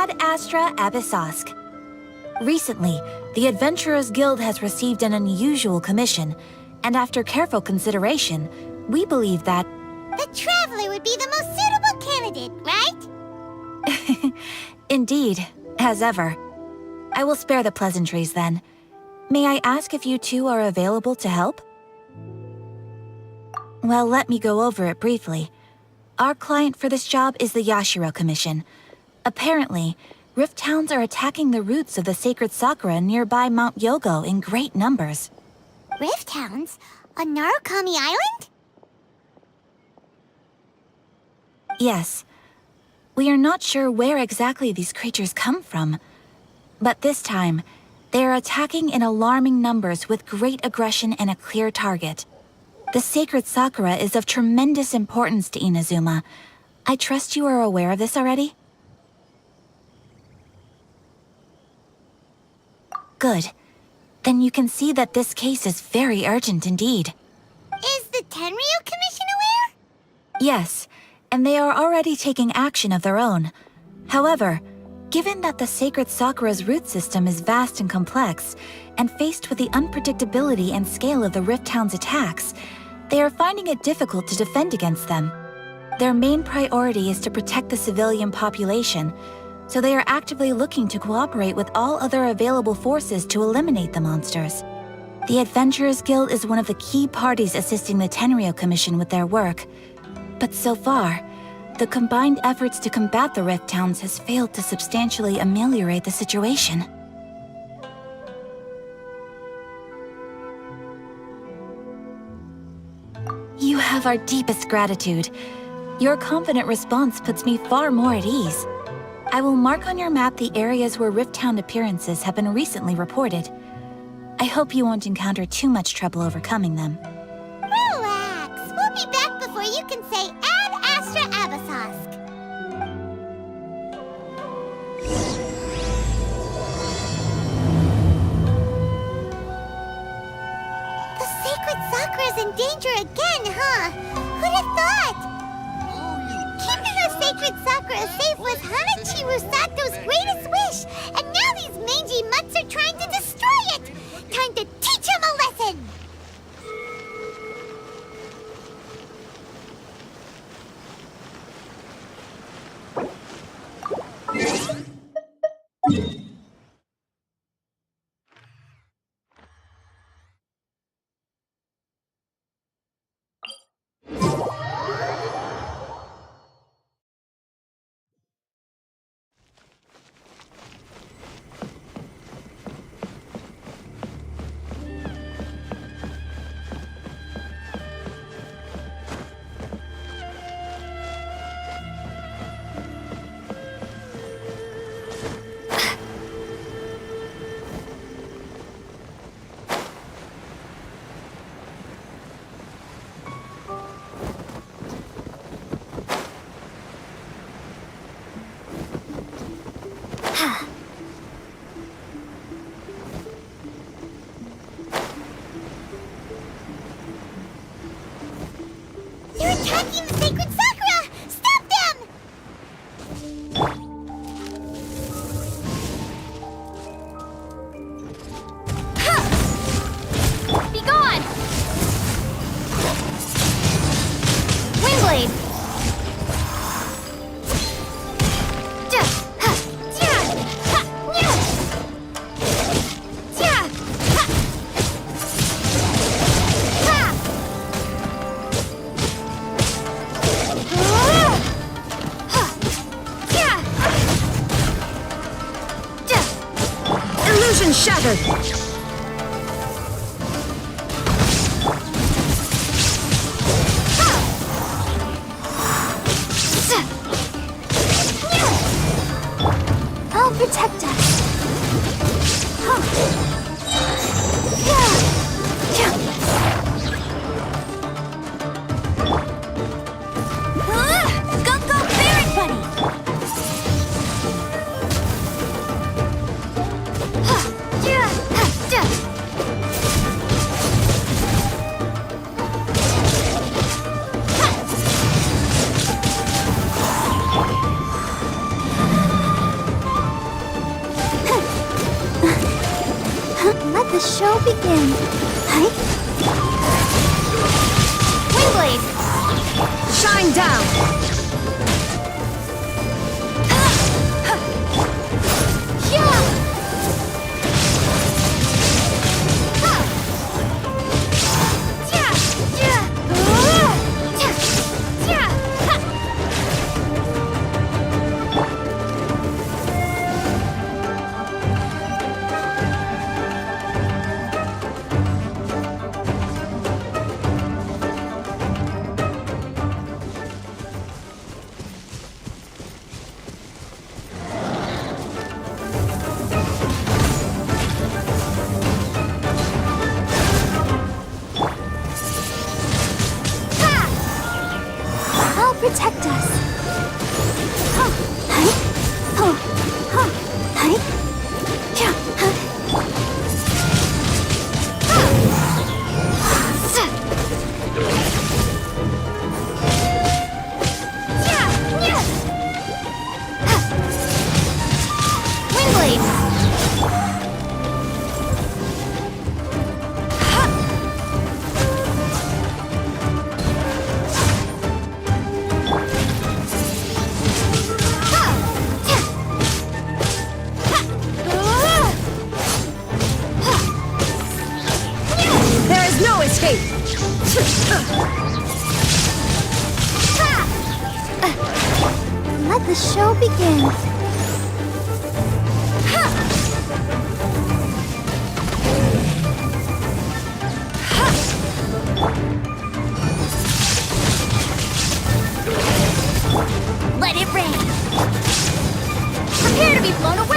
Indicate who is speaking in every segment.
Speaker 1: Ad Astra Abyssosk. Recently, the Adventurers Guild has received an unusual commission, and after careful consideration, we believe that...
Speaker 2: The Traveler would be the most suitable candidate, right?
Speaker 1: Indeed, as ever. I will spare the pleasantries then. May I ask if you two are available to help? Well, let me go over it briefly. Our client for this job is the Yashiro Commission. Apparently, Rift Hounds are attacking the roots of the sacred sakura nearby Mount Yogo in great numbers.
Speaker 2: Rift Hounds? On Narukami Island?
Speaker 1: Yes. We are not sure where exactly these creatures come from. But this time, they are attacking in alarming numbers with great aggression and a clear target. The sacred sakura is of tremendous importance to Inazuma. I trust you are aware of this already? Good. Then you can see that this case is very urgent indeed.
Speaker 2: Is the Tenryu Commission aware?
Speaker 1: Yes, and they are already taking action of their own. However, given that the sacred sakura's root system is vast and complex, and faced with the unpredictability and scale of the Rift Hound's attacks, they are finding it difficult to defend against them. Their main priority is to protect the civilian population, so they are actively looking to cooperate with all other available forces to eliminate the monsters. The Adventurers Guild is one of the key parties assisting the Tenryu Commission with their work. But so far, the combined efforts to combat the Rift Hounds has failed to substantially ameliorate the situation. You have our deepest gratitude. Your confident response puts me far more at ease. I will mark on your map the areas where Rift Hound appearances have been recently reported. I hope you won't encounter too much trouble overcoming them.
Speaker 2: Relax. We'll be back before you can say Ad Astra Abyssosk. The sacred sakura's in danger again, huh? Who'd have thought? Keeping the sacred sakura safe was Hanachi Rusato's greatest wish, and now these mangy mutts are trying to destroy it! Time to teach him a lesson! They're attacking the sacred sakura! Stop them!
Speaker 3: Be gone! Wingblade!
Speaker 1: Illusion shattered!
Speaker 3: I'll protect us.
Speaker 2: Go, Barrack Buddy! the show begin. Hi.
Speaker 3: Windblade!
Speaker 4: Shine down!
Speaker 2: I'll protect us. Huh. Hi. Huh. Huh. Hi. Yeah. Huh.
Speaker 3: Windblade!
Speaker 4: There is no escape!
Speaker 2: Let the show begin.
Speaker 3: Let it rain! Prepare to be blown away!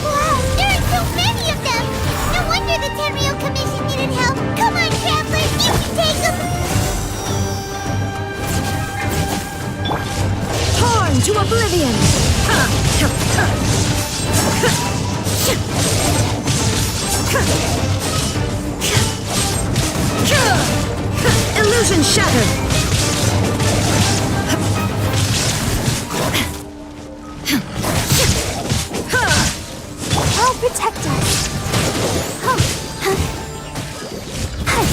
Speaker 2: Wow, there are so many of them! No wonder the Tenryou Commission needed help! Come on, travelers, you can take them!
Speaker 4: Torn to oblivion! Illusion shattered!
Speaker 2: I'll protect us. Huh. Huh. Hi.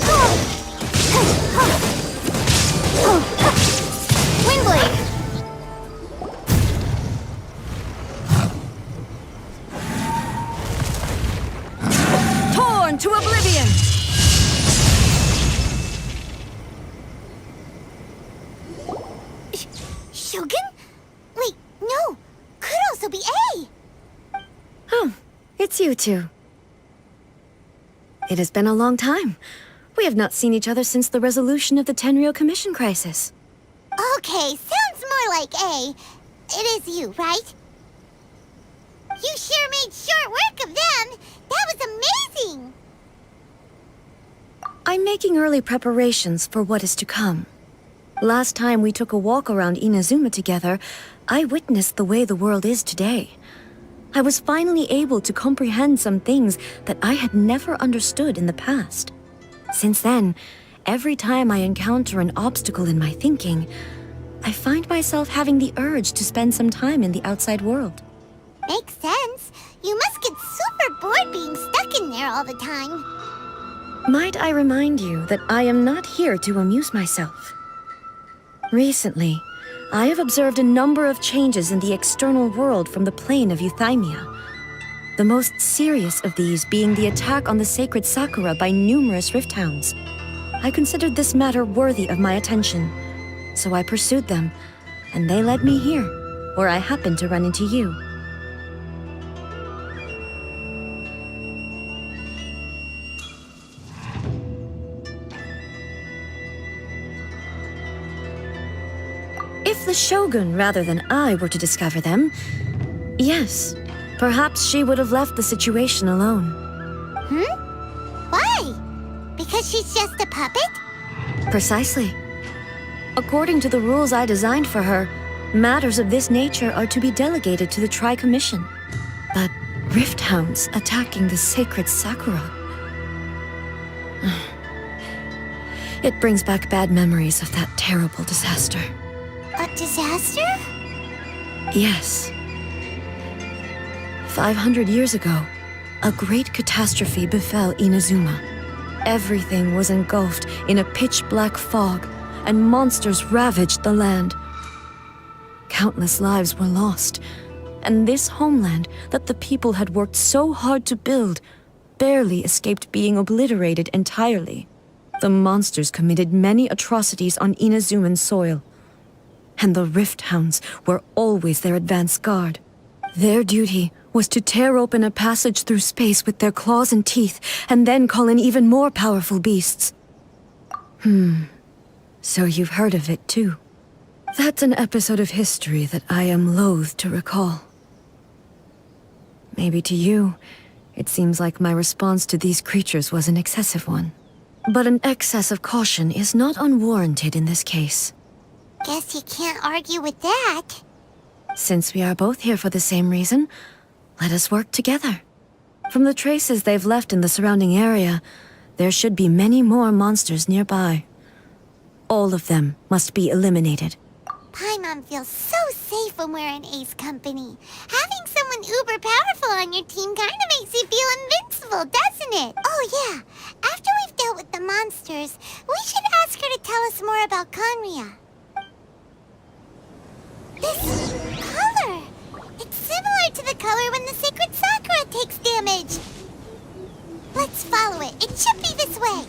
Speaker 2: Huh. Hey. Huh. Oh. Huh.
Speaker 3: Windblade!
Speaker 4: Torn to oblivion!
Speaker 2: Shogun? Wait, no. Could also be A.
Speaker 4: Oh, it's you two. It has been a long time. We have not seen each other since the resolution of the Tenryou Commission crisis.
Speaker 2: Okay, sounds more like A. It is you, right? You sure made short work of them. That was amazing.
Speaker 4: I'm making early preparations for what is to come. Last time we took a walk around Inazuma together, I witnessed the way the world is today. I was finally able to comprehend some things that I had never understood in the past. Since then, every time I encounter an obstacle in my thinking, I find myself having the urge to spend some time in the outside world.
Speaker 2: Makes sense. You must get super bored being stuck in there all the time.
Speaker 4: Might I remind you that I am not here to amuse myself. Recently, I have observed a number of changes in the external world from the plane of Euthymia. The most serious of these being the attack on the sacred Sakura by numerous rifthounds. I considered this matter worthy of my attention, so I pursued them, and they led me here, where I happened to run into you. If the Shogun rather than I were to discover them, yes, Perhaps she would have left the situation alone.
Speaker 2: Why? Because she's just a puppet?
Speaker 4: Precisely. According to the rules I designed for her, matters of this nature are to be delegated to the Tri-Commission. But Rift Hounds attacking the sacred Sakura... It brings back bad memories of that terrible disaster.
Speaker 2: A disaster?
Speaker 4: Yes. 500 years ago, a great catastrophe befell Inazuma. Everything was engulfed in a pitch-black fog, and monsters ravaged the land. Countless lives were lost, and this homeland that the people had worked so hard to build barely escaped being obliterated entirely. The monsters committed many atrocities on Inazuman soil, and the Rift Hounds were always their advance guard. Their duty was to tear open a passage through space with their claws and teeth, and then call in even more powerful beasts. So you've heard of it too. That's an episode of history that I am loath to recall. Maybe to you, it seems like my response to these creatures was an excessive one. But an excess of caution is not unwarranted in this case.
Speaker 2: Guess you can't argue with that.
Speaker 4: Since we are both here for the same reason, let us work together. From the traces they've left in the surrounding area, there should be many more monsters nearby. All of them must be eliminated.
Speaker 2: Paimon feels so safe when we're in Ace Company. Having someone uber powerful on your team kind of makes you feel invincible, doesn't it? Oh yeah, after we've dealt with the monsters, we should ask her to tell us more about Conria. This color! It's similar to the color when the sacred Sakura takes damage. Let's follow it. It should be this way.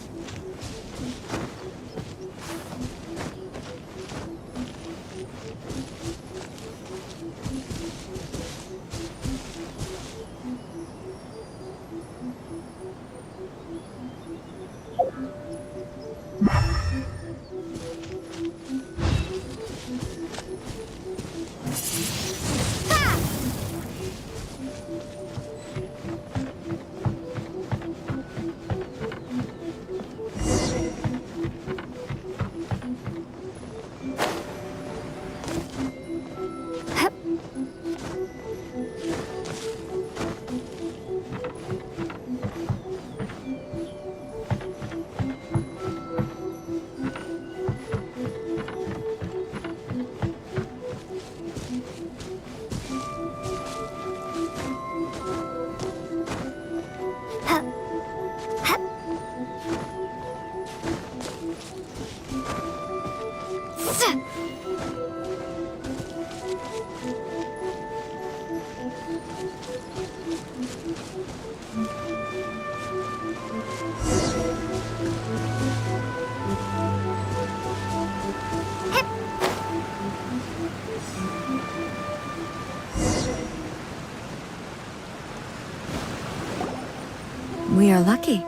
Speaker 4: We are lucky.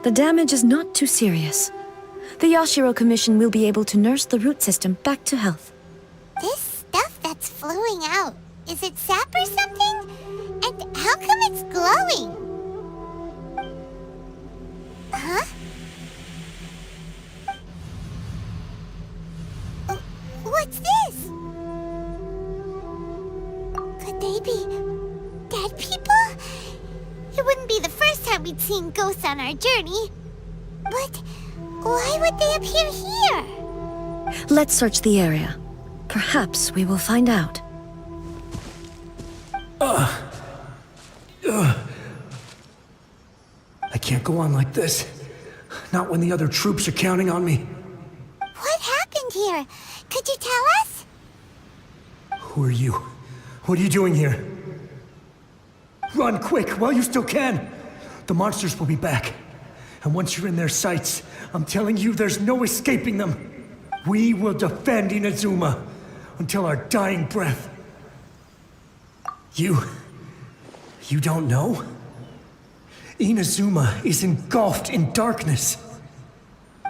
Speaker 4: The damage is not too serious. The Yashiro Commission will be able to nurse the root system back to health.
Speaker 2: This stuff that's flowing out, is it sap or something? And how come it's glowing? Huh? What's this? Could they be dead people? It wouldn't be the first time we'd seen ghosts on our journey. But why would they appear here?
Speaker 4: Let's search the area. Perhaps we will find out.
Speaker 5: I can't go on like this. Not when the other troops are counting on me.
Speaker 2: What happened here? Could you tell us?
Speaker 5: Who are you? What are you doing here? Run quick while you still can. The monsters will be back. And once you're in their sights, I'm telling you there's no escaping them. We will defend Inazuma until our dying breath. You don't know? Inazuma is engulfed in darkness.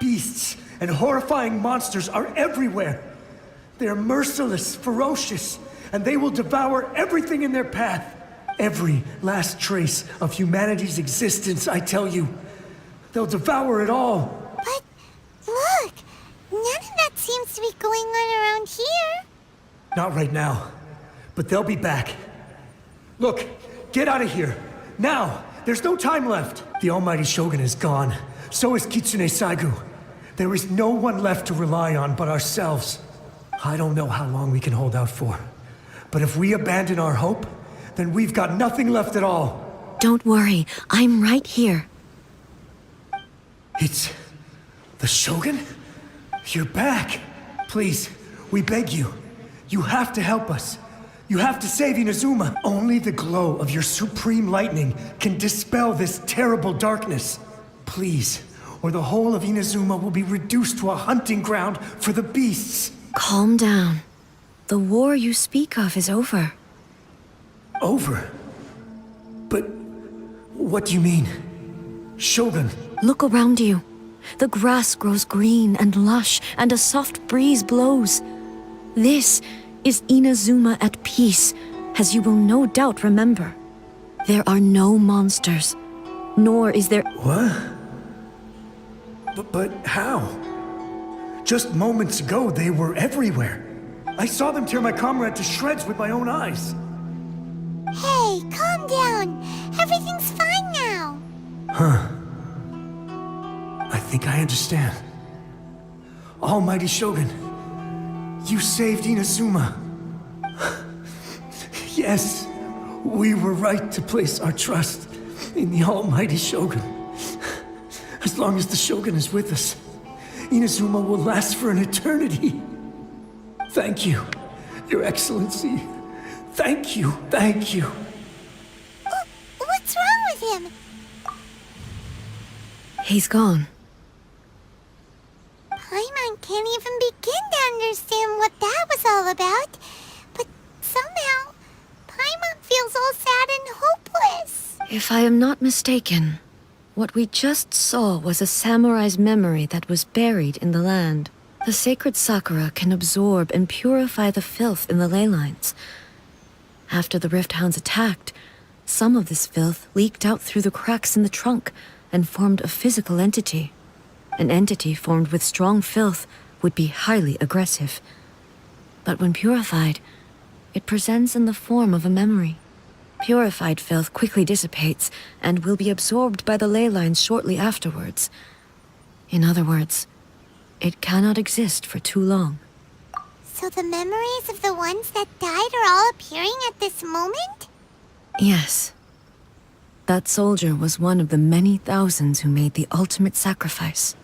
Speaker 5: Beasts and horrifying monsters are everywhere. They are merciless, ferocious, and they will devour everything in their path. Every last trace of humanity's existence, I tell you. They'll devour it all.
Speaker 2: But look, none of that seems to be going on around here.
Speaker 5: Not right now, but they'll be back. Look, get out of here. Now! There's no time left. The Almighty Shogun is gone. So is Kitsune Saigu. There is no one left to rely on but ourselves. I don't know how long we can hold out for. But if we abandon our hope, then we've got nothing left at all.
Speaker 4: Don't worry, I'm right here.
Speaker 5: It's... the Shogun? You're back. Please, we beg you. You have to help us. You have to save Inazuma. Only the glow of your supreme lightning can dispel this terrible darkness. Please, or the whole of Inazuma will be reduced to a hunting ground for the beasts.
Speaker 4: Calm down. The war you speak of is over.
Speaker 5: Over? But what do you mean? Shogun?
Speaker 4: Look around you. The grass grows green and lush, and a soft breeze blows. This is Inazuma at peace, as you will no doubt remember. There are no monsters, nor is there...
Speaker 5: What? But how? Just moments ago, they were everywhere. I saw them tear my comrade to shreds with my own eyes.
Speaker 2: Hey, calm down. Everything's fine now.
Speaker 5: Huh. I think I understand. Almighty Shogun, you saved Inazuma. Yes, we were right to place our trust in the Almighty Shogun. As long as the Shogun is with us, Inazuma will last for an eternity. Thank you, Your Excellency. Thank you, thank you.
Speaker 2: What's wrong with him?
Speaker 4: He's gone.
Speaker 2: Paimon can't even begin to understand what that was all about. But somehow, Paimon feels all sad and hopeless.
Speaker 4: If I am not mistaken, what we just saw was a samurai's memory that was buried in the land. The sacred sakura can absorb and purify the filth in the ley lines. After the Rift Hounds attacked, some of this filth leaked out through the cracks in the trunk and formed a physical entity. An entity formed with strong filth would be highly aggressive. But when purified, it presents in the form of a memory. Purified filth quickly dissipates and will be absorbed by the ley lines shortly afterwards. In other words, it cannot exist for too long.
Speaker 2: So the memories of the ones that died are all appearing at this moment?
Speaker 4: Yes. That soldier was one of the many thousands who made the ultimate sacrifice.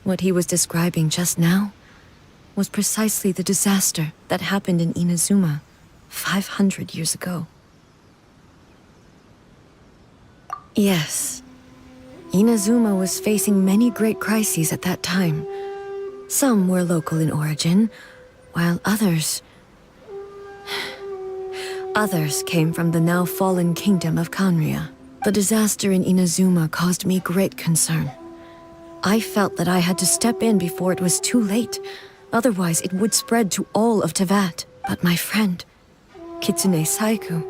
Speaker 4: What he was describing just now was precisely the disaster that happened in Inazuma 500 years ago. Yes. Inazuma was facing many great crises at that time. Some were local in origin, while others came from the now fallen kingdom of Kanria. The disaster in Inazuma caused me great concern. I felt that I had to step in before it was too late, otherwise it would spread to all of Tevat. But my friend, Kitsune Saigu,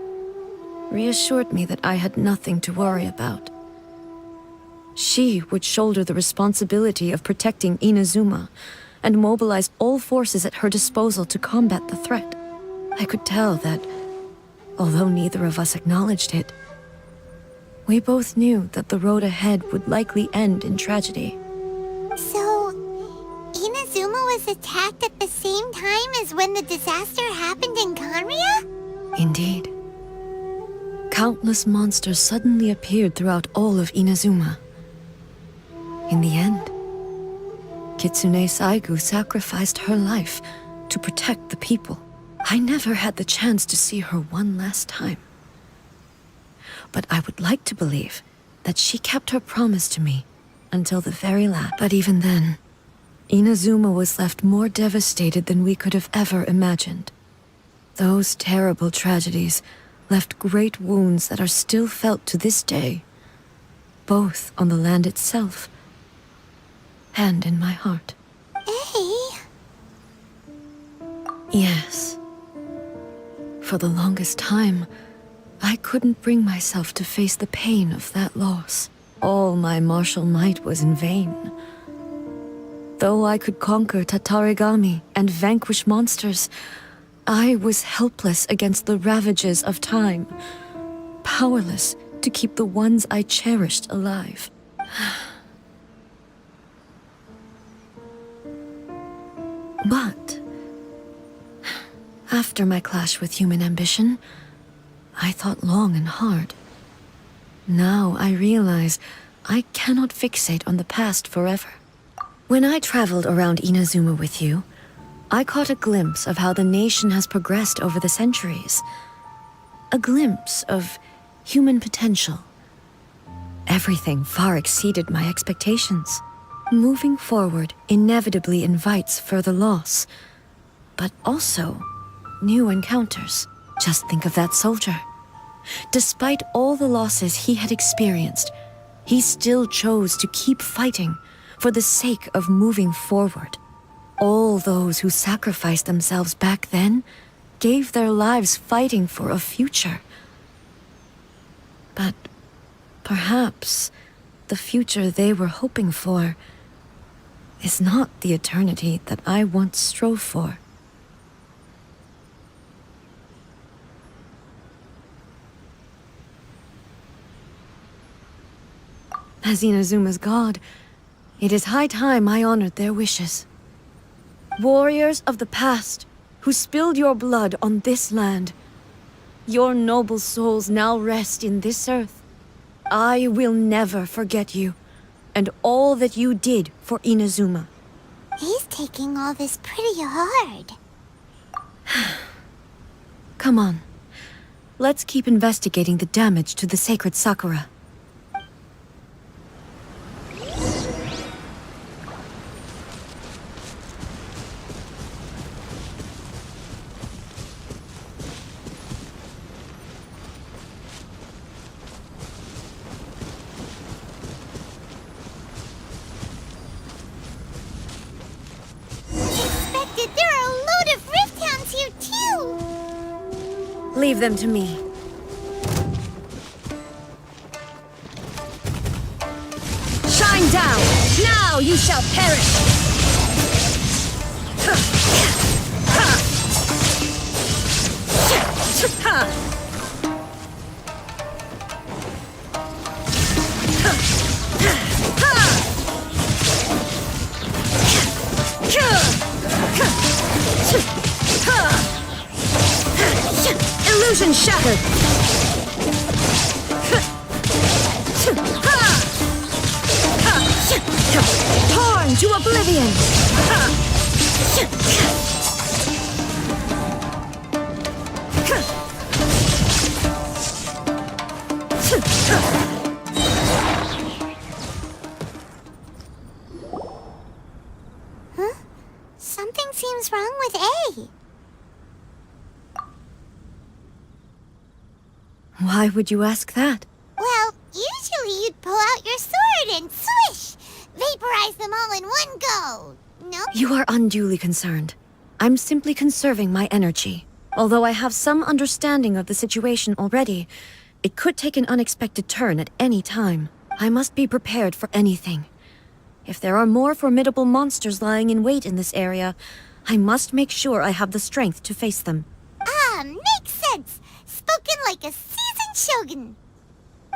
Speaker 4: reassured me that I had nothing to worry about. She would shoulder the responsibility of protecting Inazuma and mobilize all forces at her disposal to combat the threat. I could tell that, although neither of us acknowledged it, we both knew that the road ahead would likely end in tragedy.
Speaker 2: So, Inazuma was attacked at the same time as when the disaster happened in Kanria?
Speaker 4: Indeed. Countless monsters suddenly appeared throughout all of Inazuma. In the end, Kitsune Saigu sacrificed her life to protect the people. I never had the chance to see her one last time. But I would like to believe that she kept her promise to me until the very last. But even then, Inazuma was left more devastated than we could have ever imagined. Those terrible tragedies left great wounds that are still felt to this day, both on the land itself and in my heart.
Speaker 2: Hey.
Speaker 4: Yes. For the longest time, I couldn't bring myself to face the pain of that loss. All my martial might was in vain. Though I could conquer Tatarigami and vanquish monsters, I was helpless against the ravages of time, powerless to keep the ones I cherished alive. But after my clash with human ambition, I thought long and hard. Now I realize I cannot fixate on the past forever. When I traveled around Inazuma with you, I caught a glimpse of how the nation has progressed over the centuries. A glimpse of human potential. Everything far exceeded my expectations. Moving forward inevitably invites further loss, but also new encounters. Just think of that soldier. Despite all the losses he had experienced, he still chose to keep fighting for the sake of moving forward. All those who sacrificed themselves back then gave their lives fighting for a future. But perhaps the future they were hoping for is not the eternity that I once strove for. As Inazuma's god, it is high time I honored their wishes. Warriors of the past, who spilled your blood on this land, your noble souls now rest in this earth. I will never forget you, and all that you did for Inazuma.
Speaker 2: He's taking all this pretty hard.
Speaker 4: Come on. Let's keep investigating the damage to the sacred Sakura.
Speaker 2: There are a load of Rift Hounds here too!
Speaker 4: Leave them to me. Shine down! Now you shall perish! Illusion shattered! Torn to oblivion!
Speaker 2: Huh? Something seems wrong with A.
Speaker 4: Why would you ask that?
Speaker 2: Well, usually you'd pull out your sword and swish! Vaporize them all in one go! No?
Speaker 4: You are unduly concerned. I'm simply conserving my energy. Although I have some understanding of the situation already, it could take an unexpected turn at any time. I must be prepared for anything. If there are more formidable monsters lying in wait in this area, I must make sure I have the strength to face them.
Speaker 2: Ah, makes sense! Spoken like a seasoned shogun.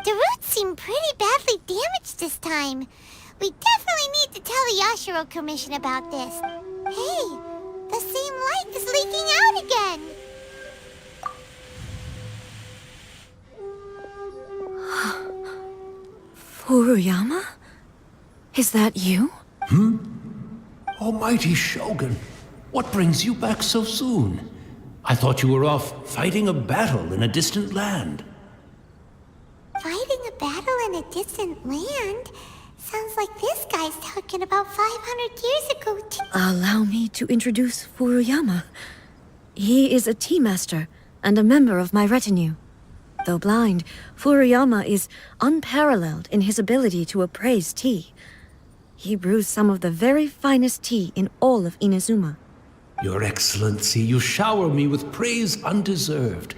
Speaker 2: The roots seem pretty badly damaged this time. We definitely need to tell the Yashiro Commission about this. Hey, the same light is leaking out again.
Speaker 4: Furuyama? Is that you?
Speaker 6: Almighty Shogun, what brings you back so soon? I thought you were off fighting a battle in a distant land.
Speaker 2: Fighting a battle in a distant land? Sounds like this guy's talking about 500 years ago too.
Speaker 4: Allow me to introduce Furuyama. He is a tea master and a member of my retinue. Though blind, Furuyama is unparalleled in his ability to appraise tea. He brews some of the very finest tea in all of Inazuma.
Speaker 6: Your Excellency, you shower me with praise undeserved.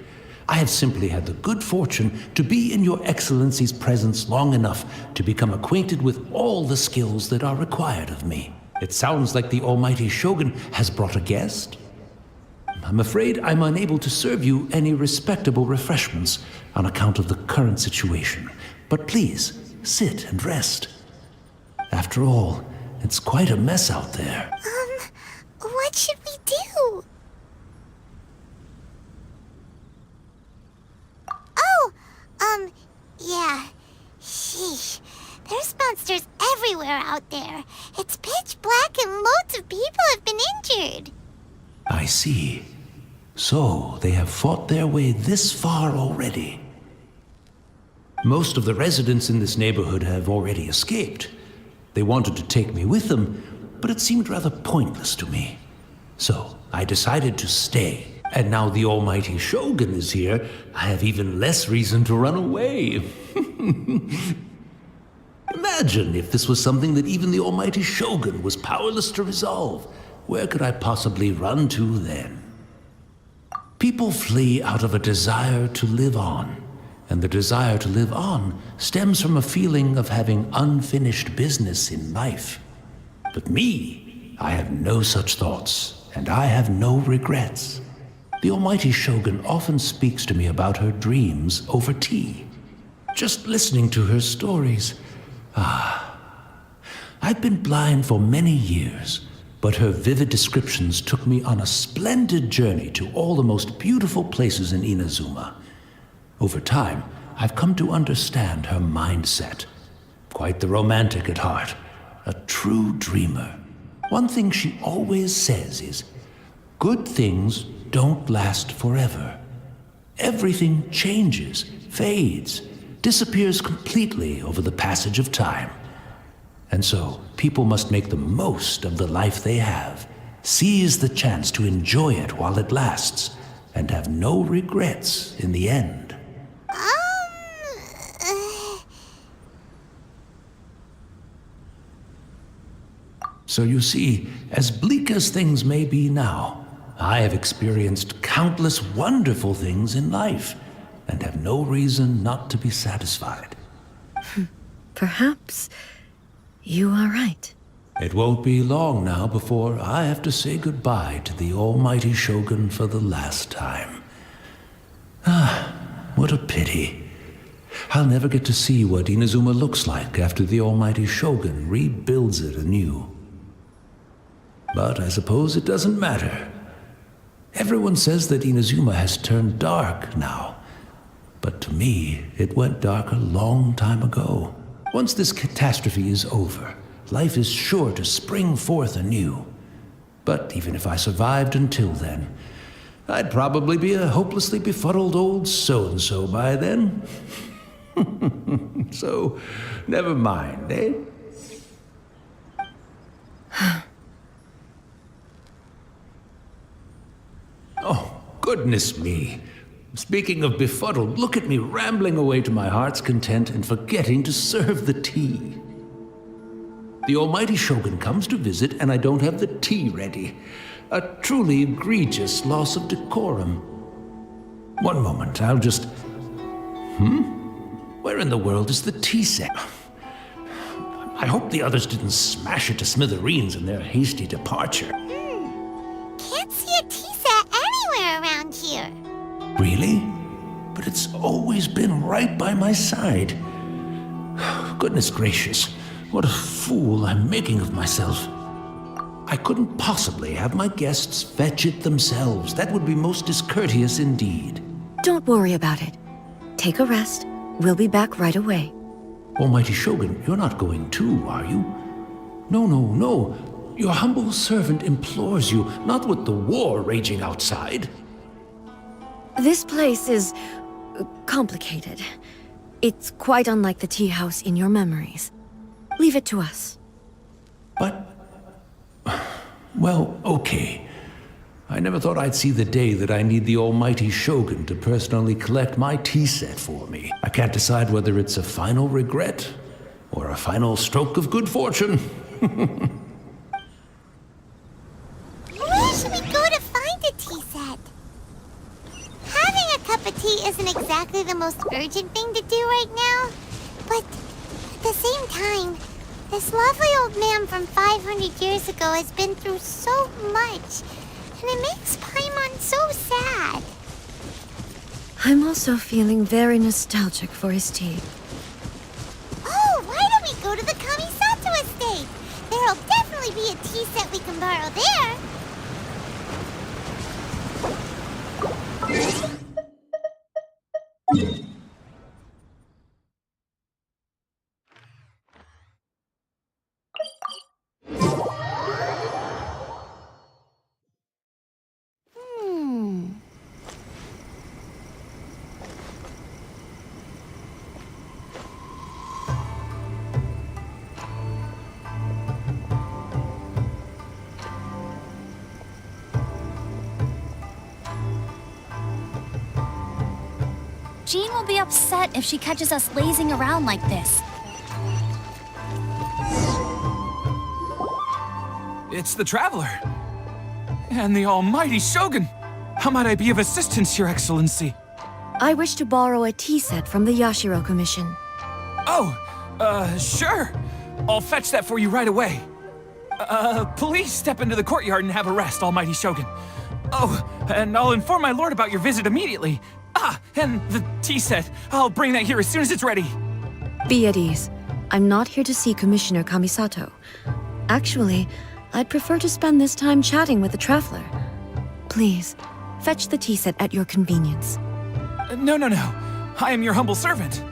Speaker 6: I have simply had the good fortune to be in your Excellency's presence long enough to become acquainted with all the skills that are required of me. It sounds like the Almighty Shogun has brought a guest. I'm afraid I'm unable to serve you any respectable refreshments on account of the current situation. But please, sit and rest. After all, it's quite a mess out there.
Speaker 2: What should we do? Yeah. Sheesh. There's monsters everywhere out there. It's pitch black and loads of people have been injured.
Speaker 6: I see. So, they have fought their way this far already. Most of the residents in this neighborhood have already escaped. They wanted to take me with them, but it seemed rather pointless to me. So, I decided to stay. And now the Almighty Shogun is here, I have even less reason to run away. Imagine if this was something that even the Almighty Shogun was powerless to resolve. Where could I possibly run to then? People flee out of a desire to live on, and the desire to live on stems from a feeling of having unfinished business in life. But me, I have no such thoughts, and I have no regrets. The Almighty Shogun often speaks to me about her dreams over tea. Just listening to her stories. I've been blind for many years, but her vivid descriptions took me on a splendid journey to all the most beautiful places in Inazuma. Over time, I've come to understand her mindset. Quite the romantic at heart, a true dreamer. One thing she always says is, good things don't last forever. Everything changes, fades, disappears completely over the passage of time. And so, people must make the most of the life they have, seize the chance to enjoy it while it lasts, and have no regrets in the end. So you see, as bleak as things may be now, I have experienced countless wonderful things in life, and have no reason not to be satisfied.
Speaker 4: Perhaps you are right.
Speaker 6: It won't be long now before I have to say goodbye to the Almighty Shogun for the last time. What a pity. I'll never get to see what Inazuma looks like after the Almighty Shogun rebuilds it anew. But I suppose it doesn't matter. Everyone says that Inazuma has turned dark now. But to me, it went dark a long time ago. Once this catastrophe is over, life is sure to spring forth anew. But even if I survived until then, I'd probably be a hopelessly befuddled old so-and-so by then. So, never mind, eh? Oh, goodness me. Speaking of befuddled, look at me rambling away to my heart's content and forgetting to serve the tea. The Almighty Shogun comes to visit and I don't have the tea ready. A truly egregious loss of decorum. One moment, I'll just... Where in the world is the tea set? I hope the others didn't smash it to smithereens in their hasty departure.
Speaker 2: Can't see a tea set anywhere around here.
Speaker 6: Really? But it's always been right by my side. Goodness gracious, what a fool I'm making of myself. I couldn't possibly have my guests fetch it themselves. That would be most discourteous indeed.
Speaker 4: Don't worry about it. Take a rest. We'll be back right away.
Speaker 6: Almighty Shogun, you're not going too, are you? No. Your humble servant implores you, not with the war raging outside.
Speaker 4: This place is complicated. It's quite unlike the tea house in your memories. Leave it to us.
Speaker 6: But... well, okay. I never thought I'd see the day that I need the Almighty Shogun to personally collect my tea set for me. I can't decide whether it's a final regret or a final stroke of good fortune.
Speaker 2: Where should we go to find a tea set? Having a cup of tea most urgent thing to do right now. But at the same time, this lovely old man from 500 years ago has been through so much, and it makes Paimon so sad.
Speaker 4: I'm also feeling very nostalgic for his tea.
Speaker 2: Oh, why don't we go to the Kamisato estate? There'll definitely be a tea set we can borrow there.
Speaker 3: Jean will be upset if she catches us lazing around like this.
Speaker 7: It's the Traveler. And the almighty Shogun. How might I be of assistance, Your Excellency?
Speaker 4: I wish to borrow a tea set from the Yashiro Commission.
Speaker 7: Oh, sure. I'll fetch that for you right away. Please step into the courtyard and have a rest, almighty Shogun. Oh, and I'll inform my lord about your visit immediately. Ah, and the tea set. I'll bring that here as soon as it's ready.
Speaker 4: Be at ease. I'm not here to see Commissioner Kamisato. Actually, I'd prefer to spend this time chatting with the Traveler. Please, fetch the tea set at your convenience.
Speaker 7: No. I am your humble servant.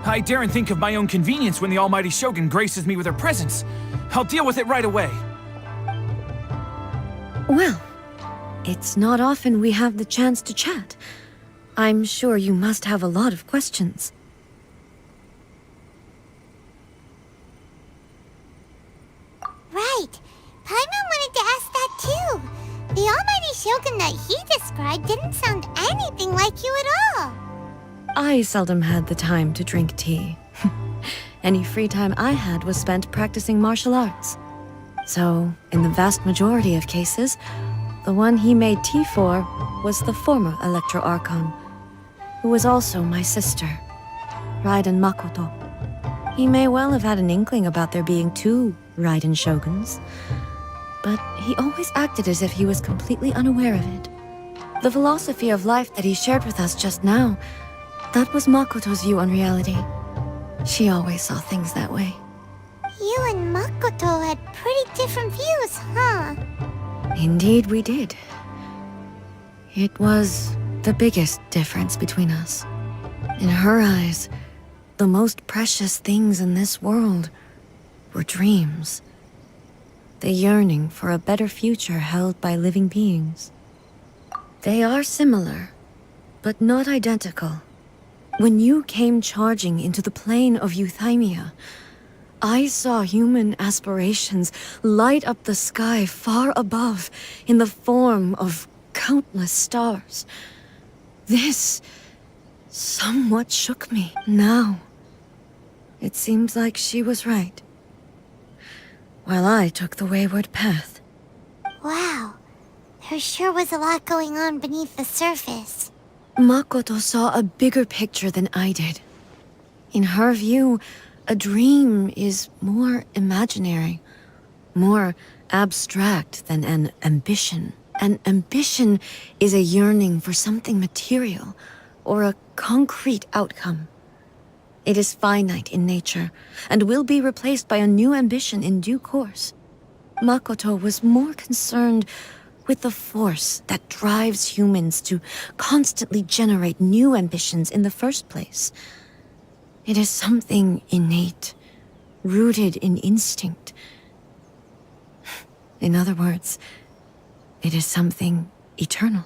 Speaker 7: I daren't think of my own convenience when the almighty Shogun graces me with her presence. I'll deal with it right away.
Speaker 4: Well, it's not often we have the chance to chat. I'm sure you must have a lot of questions.
Speaker 2: Right. Paimon wanted to ask that too. The almighty Shogun that he described didn't sound anything like you at all.
Speaker 4: I seldom had the time to drink tea. Any free time I had was spent practicing martial arts. So, in the vast majority of cases, the one he made tea for was the former Electro Archon, who was also my sister, Raiden Makoto. He may well have had an inkling about there being two Raiden Shoguns, but he always acted as if he was completely unaware of it. The philosophy of life that he shared with us just now, that was Makoto's view on reality. She always saw things that way.
Speaker 2: You and Makoto had pretty different views, huh?
Speaker 4: Indeed we did. It was the biggest difference between us. In her eyes, the most precious things in this world were dreams. The yearning for a better future held by living beings. They are similar, but not identical. When you came charging into the plane of Euthymia, I saw human aspirations light up the sky far above in the form of countless stars. This somewhat shook me. Now, it seems like she was right, while I took the wayward path.
Speaker 2: Wow. There sure was a lot going on beneath the surface.
Speaker 4: Makoto saw a bigger picture than I did. In her view, a dream is more imaginary, more abstract than an ambition. An ambition is a yearning for something material, or a concrete outcome. It is finite in nature, and will be replaced by a new ambition in due course. Makoto was more concerned with the force that drives humans to constantly generate new ambitions in the first place. It is something innate, rooted in instinct. In other words, it is something eternal.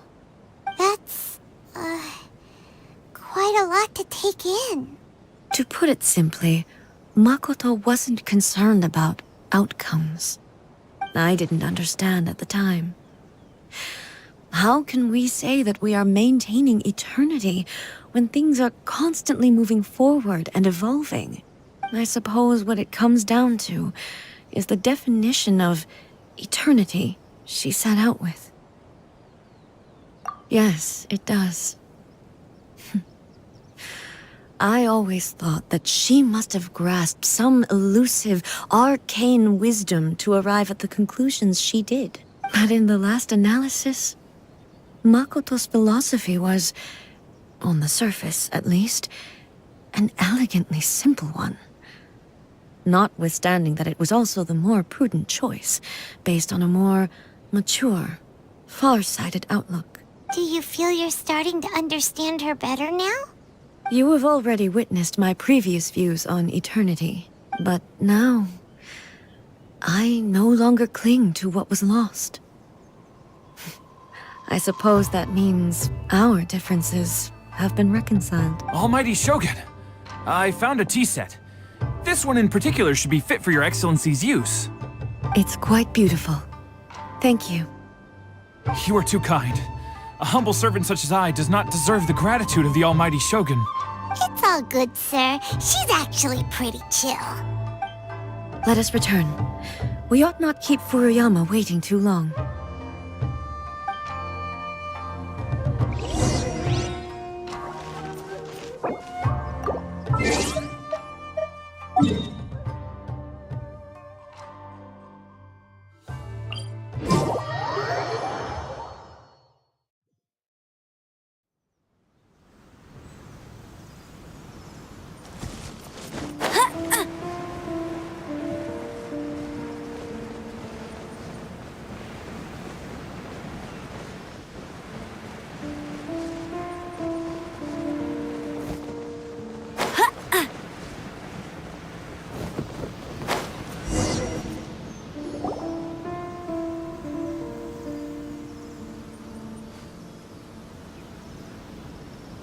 Speaker 2: That's, quite a lot to take in.
Speaker 4: To put it simply, Makoto wasn't concerned about outcomes. I didn't understand at the time. How can we say that we are maintaining eternity when things are constantly moving forward and evolving? I suppose what it comes down to is the definition of eternity she set out with. Yes, it does. I always thought that she must have grasped some elusive, arcane wisdom to arrive at the conclusions she did. But in the last analysis, Makoto's philosophy was, on the surface at least, an elegantly simple one. Notwithstanding that it was also the more prudent choice, based on a more mature, far-sighted outlook.
Speaker 2: Do you feel you're starting to understand her better now?
Speaker 4: You have already witnessed my previous views on eternity, but now I no longer cling to what was lost. I suppose that means our differences have been reconciled.
Speaker 7: Almighty Shogun, I found a tea set. This one in particular should be fit for your Excellency's use.
Speaker 4: It's quite beautiful. Thank you.
Speaker 7: You are too kind. A humble servant such as I does not deserve the gratitude of the Almighty Shogun.
Speaker 2: It's all good, sir. She's actually pretty chill.
Speaker 4: Let us return. We ought not keep Furuyama waiting too long.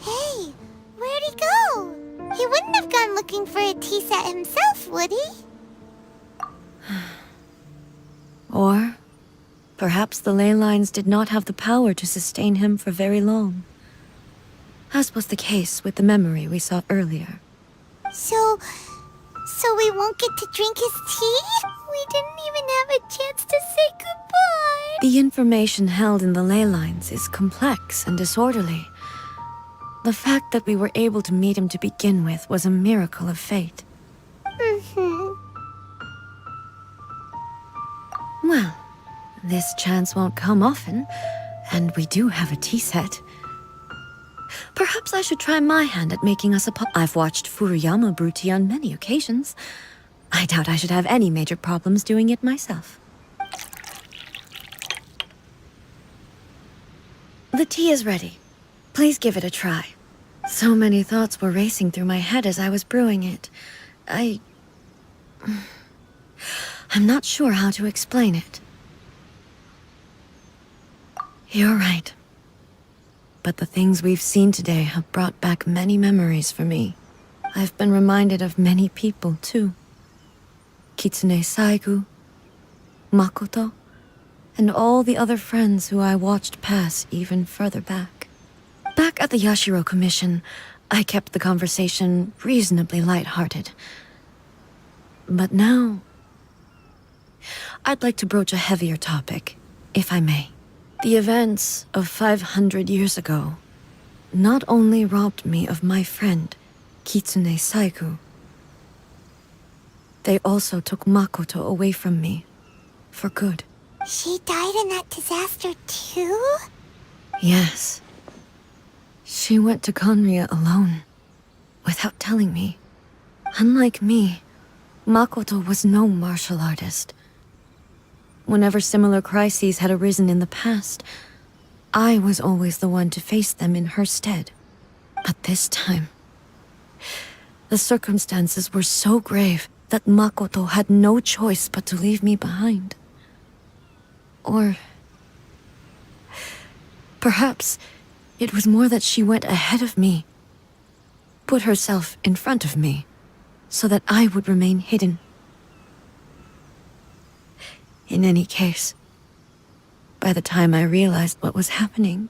Speaker 2: Hey, where'd he go? He wouldn't have gone looking for a tea set himself, would he?
Speaker 4: Or perhaps the ley lines did not have the power to sustain him for very long, as was the case with the memory we saw earlier.
Speaker 2: So we won't get to drink his tea? We didn't even have a chance to say goodbye.
Speaker 4: The information held in the ley lines is complex and disorderly. The fact that we were able to meet him to begin with was a miracle of fate. Well, this chance won't come often, and we do have a tea set. Perhaps I should try my hand at making us a I've watched Furuyama brew tea on many occasions. I doubt I should have any major problems doing it myself. The tea is ready. Please give it a try. So many thoughts were racing through my head as I was brewing it. I'm not sure how to explain it. You're right. But the things we've seen today have brought back many memories for me. I've been reminded of many people, too. Kitsune Saigu, Makoto, and all the other friends who I watched pass even further back. Back at the Yashiro Commission, I kept the conversation reasonably lighthearted. But now, I'd like to broach a heavier topic, if I may. The events of 500 years ago not only robbed me of my friend, Kitsune Saigu, they also took Makoto away from me, for good.
Speaker 2: She died in that disaster too?
Speaker 4: Yes. She went to Conria alone, without telling me. Unlike me, Makoto was no martial artist. Whenever similar crises had arisen in the past, I was always the one to face them in her stead. But this time, the circumstances were so grave that Makoto had no choice but to leave me behind. Or perhaps it was more that she went ahead of me, put herself in front of me, so that I would remain hidden. In any case, by the time I realized what was happening,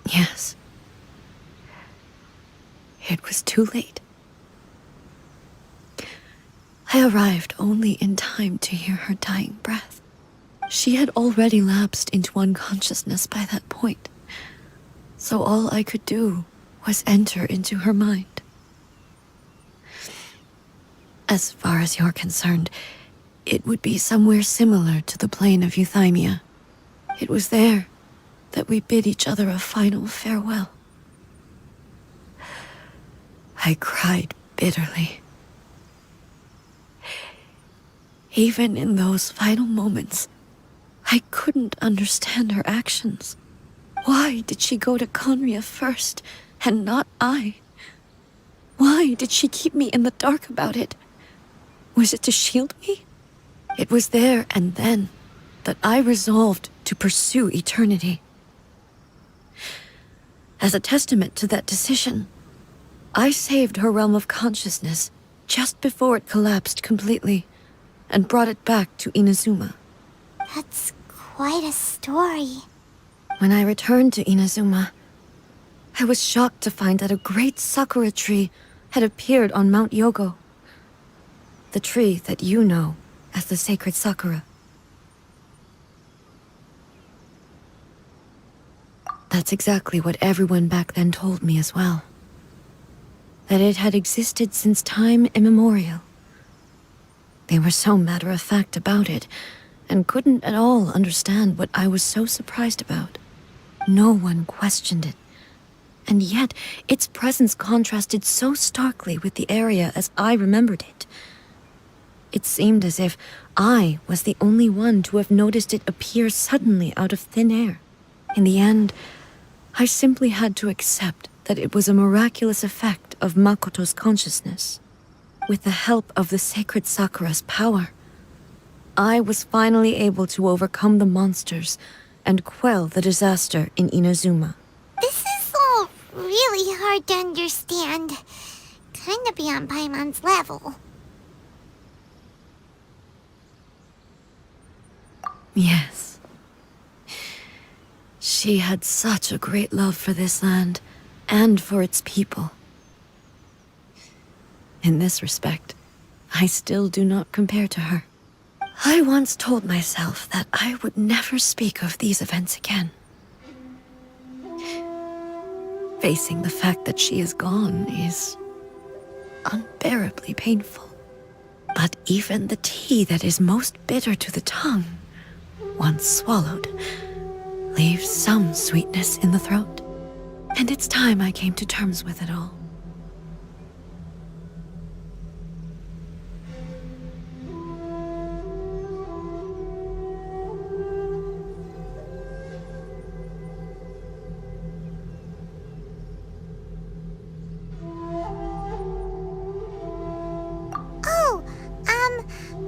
Speaker 4: yes, it was too late. I arrived only in time to hear her dying breath. She had already lapsed into unconsciousness by that point, so all I could do was enter into her mind. As far as you're concerned, it would be somewhere similar to the plain of Euthymia. It was there that we bid each other a final farewell. I cried bitterly. Even in those final moments, I couldn't understand her actions. Why did she go to Conria first, and not I? Why did she keep me in the dark about it? Was it to shield me? It was there and then that I resolved to pursue eternity. As a testament to that decision, I saved her realm of consciousness just before it collapsed completely, and brought it back to Inazuma.
Speaker 2: That's quite a story.
Speaker 4: When I returned to Inazuma, I was shocked to find that a great sakura tree had appeared on Mount Yogo. The tree that you know as the sacred sakura. That's exactly what everyone back then told me as well. That it had existed since time immemorial. They were so matter-of-fact about it, and couldn't at all understand what I was so surprised about. No one questioned it. And yet, its presence contrasted so starkly with the area as I remembered it. It seemed as if I was the only one to have noticed it appear suddenly out of thin air. In the end, I simply had to accept that it was a miraculous effect of Makoto's consciousness. With the help of the sacred Sakura's power, I was finally able to overcome the monsters and quell the disaster in Inazuma.
Speaker 2: This is all really hard to understand. Kinda beyond Paimon's level.
Speaker 4: Yes. She had such a great love for this land, and for its people. In this respect, I still do not compare to her. I once told myself that I would never speak of these events again. Facing the fact that she is gone is unbearably painful. But even the tea that is most bitter to the tongue, once swallowed, leaves some sweetness in the throat. And it's time I came to terms with it all.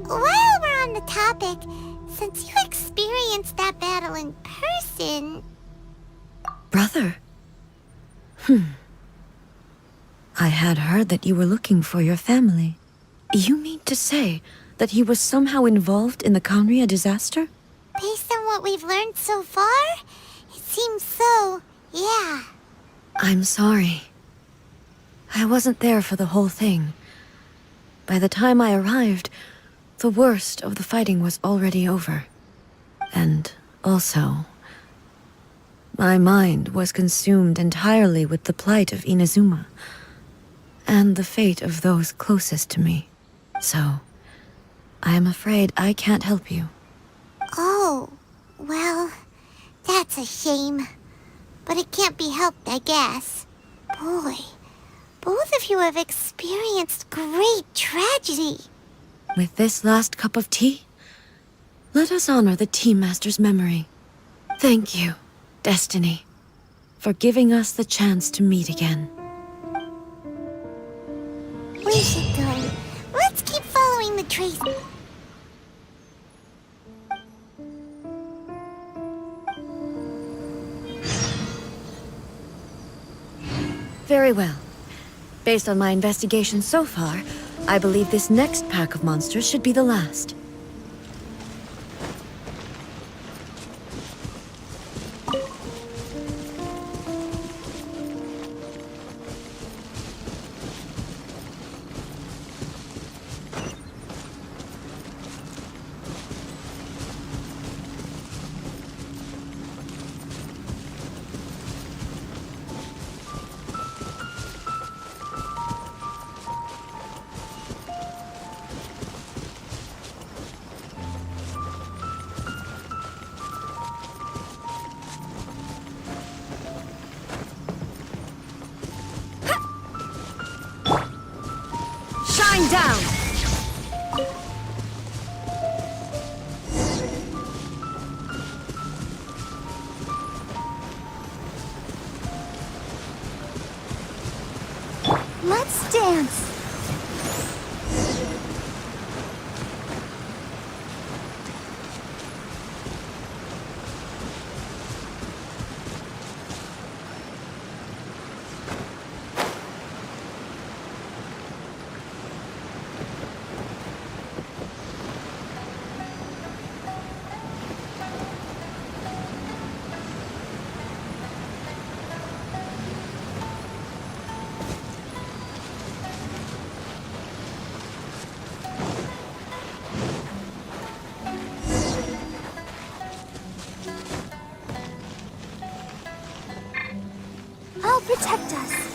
Speaker 2: While we're on the topic, since you experienced that battle in person...
Speaker 4: Brother? I had heard that you were looking for your family. You mean to say that he was somehow involved in the Conria disaster?
Speaker 2: Based on what we've learned so far, it seems so, yeah.
Speaker 4: I'm sorry. I wasn't there for the whole thing. By the time I arrived, the worst of the fighting was already over. And also, my mind was consumed entirely with the plight of Inazuma, and the fate of those closest to me. So, I am afraid I can't help you.
Speaker 2: Oh, well, that's a shame. But it can't be helped, I guess. Boy, both of you have experienced great tragedy.
Speaker 4: With this last cup of tea, let us honor the Tea Master's memory. Thank you, Destiny, for giving us the chance to meet again.
Speaker 2: We should go. Let's keep following the trace.
Speaker 4: Very well. Based on my investigation so far, I believe this next pack of monsters should be the last.
Speaker 2: Let's dance. I'll protect us.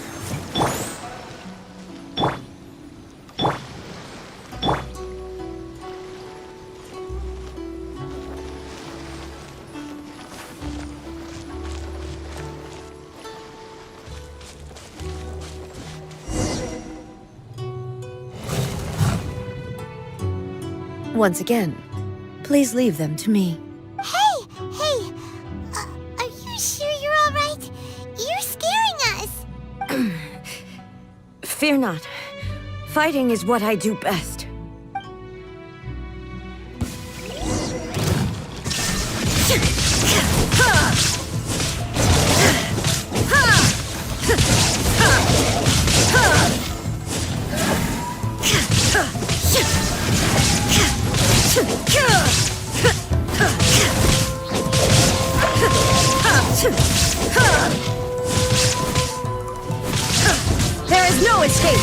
Speaker 4: Once again, please leave them to me.
Speaker 2: Hey! Are you sure you're all right? You're scaring us.
Speaker 4: Fear not. Fighting is what I do best. There is no escape!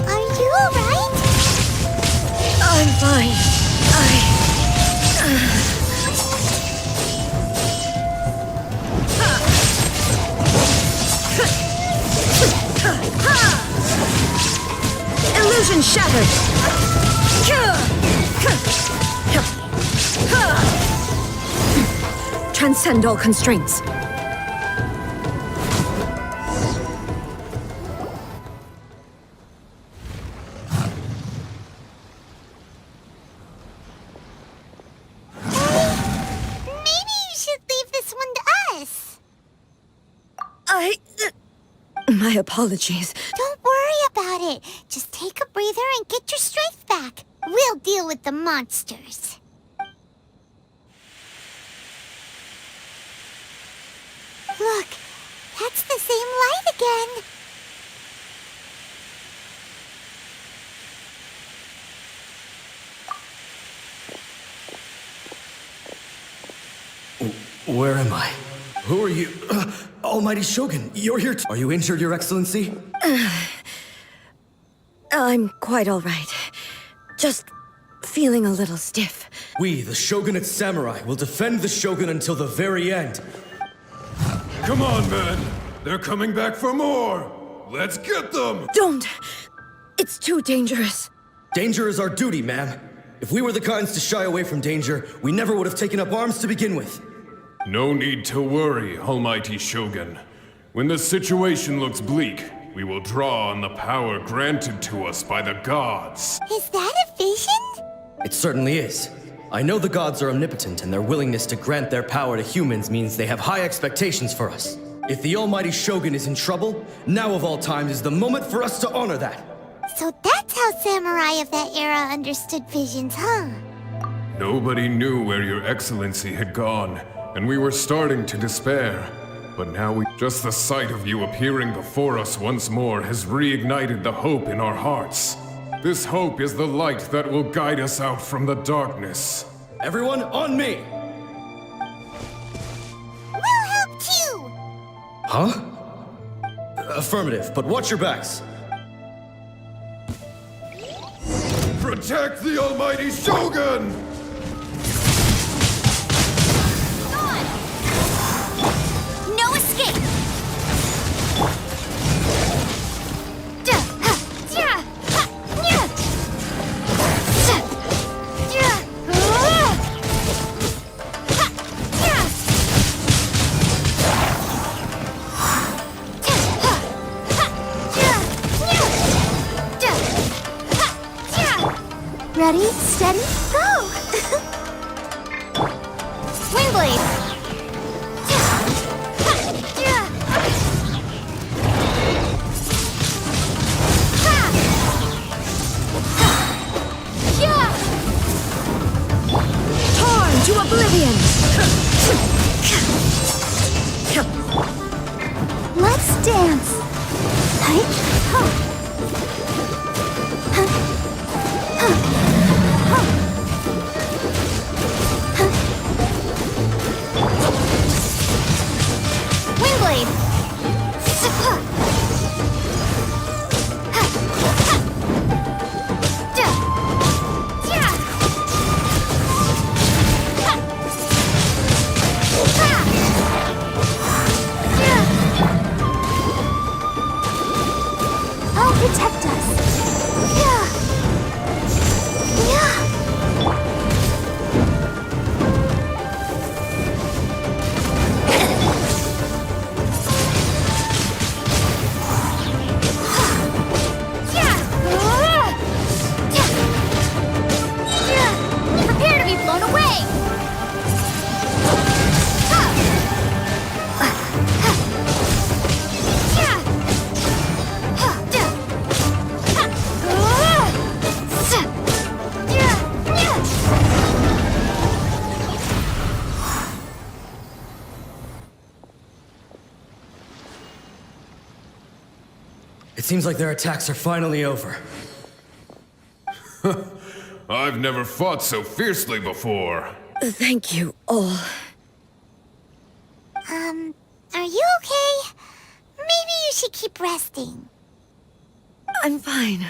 Speaker 2: Are you all right?
Speaker 4: I'm fine. Illusion shattered! Transcend all constraints.
Speaker 2: Maybe you should leave this one to us.
Speaker 4: My apologies.
Speaker 2: Don't worry about it. Just take a breather and get your strength back. We'll deal with the monsters. Look, that's the same light again.
Speaker 8: Where am I? Who are you? Almighty Shogun, you're here Are you injured, Your Excellency?
Speaker 4: I'm quite all right. Just feeling a little stiff.
Speaker 8: We, the Shogunate Samurai, will defend the Shogun until the very end.
Speaker 9: Come on, men! They're coming back for more! Let's get them!
Speaker 4: Don't! It's too dangerous.
Speaker 8: Danger is our duty, ma'am. If we were the kinds to shy away from danger, we never would have taken up arms to begin with.
Speaker 9: No need to worry, Almighty Shogun. When the situation looks bleak, we will draw on the power granted to us by the gods.
Speaker 2: Is that a vision?
Speaker 8: It certainly is. I know the gods are omnipotent, and their willingness to grant their power to humans means they have high expectations for us. If the Almighty Shogun is in trouble, now of all times is the moment for us to honor that.
Speaker 2: So that's how samurai of that era understood visions, huh?
Speaker 9: Nobody knew where Your Excellency had gone, and we were starting to despair. But now just the sight of you appearing before us once more has reignited the hope in our hearts. This hope is the light that will guide us out from the darkness.
Speaker 8: Everyone, on me!
Speaker 2: We'll help too!
Speaker 8: Huh? Affirmative, but watch your backs.
Speaker 9: Protect the Almighty Shogun!
Speaker 3: No escape!
Speaker 2: Ready, steady, go!
Speaker 8: seems like their attacks are finally over.
Speaker 9: I've never fought so fiercely before.
Speaker 4: Thank you all.
Speaker 2: Are you okay? Maybe you should keep resting.
Speaker 4: I'm fine.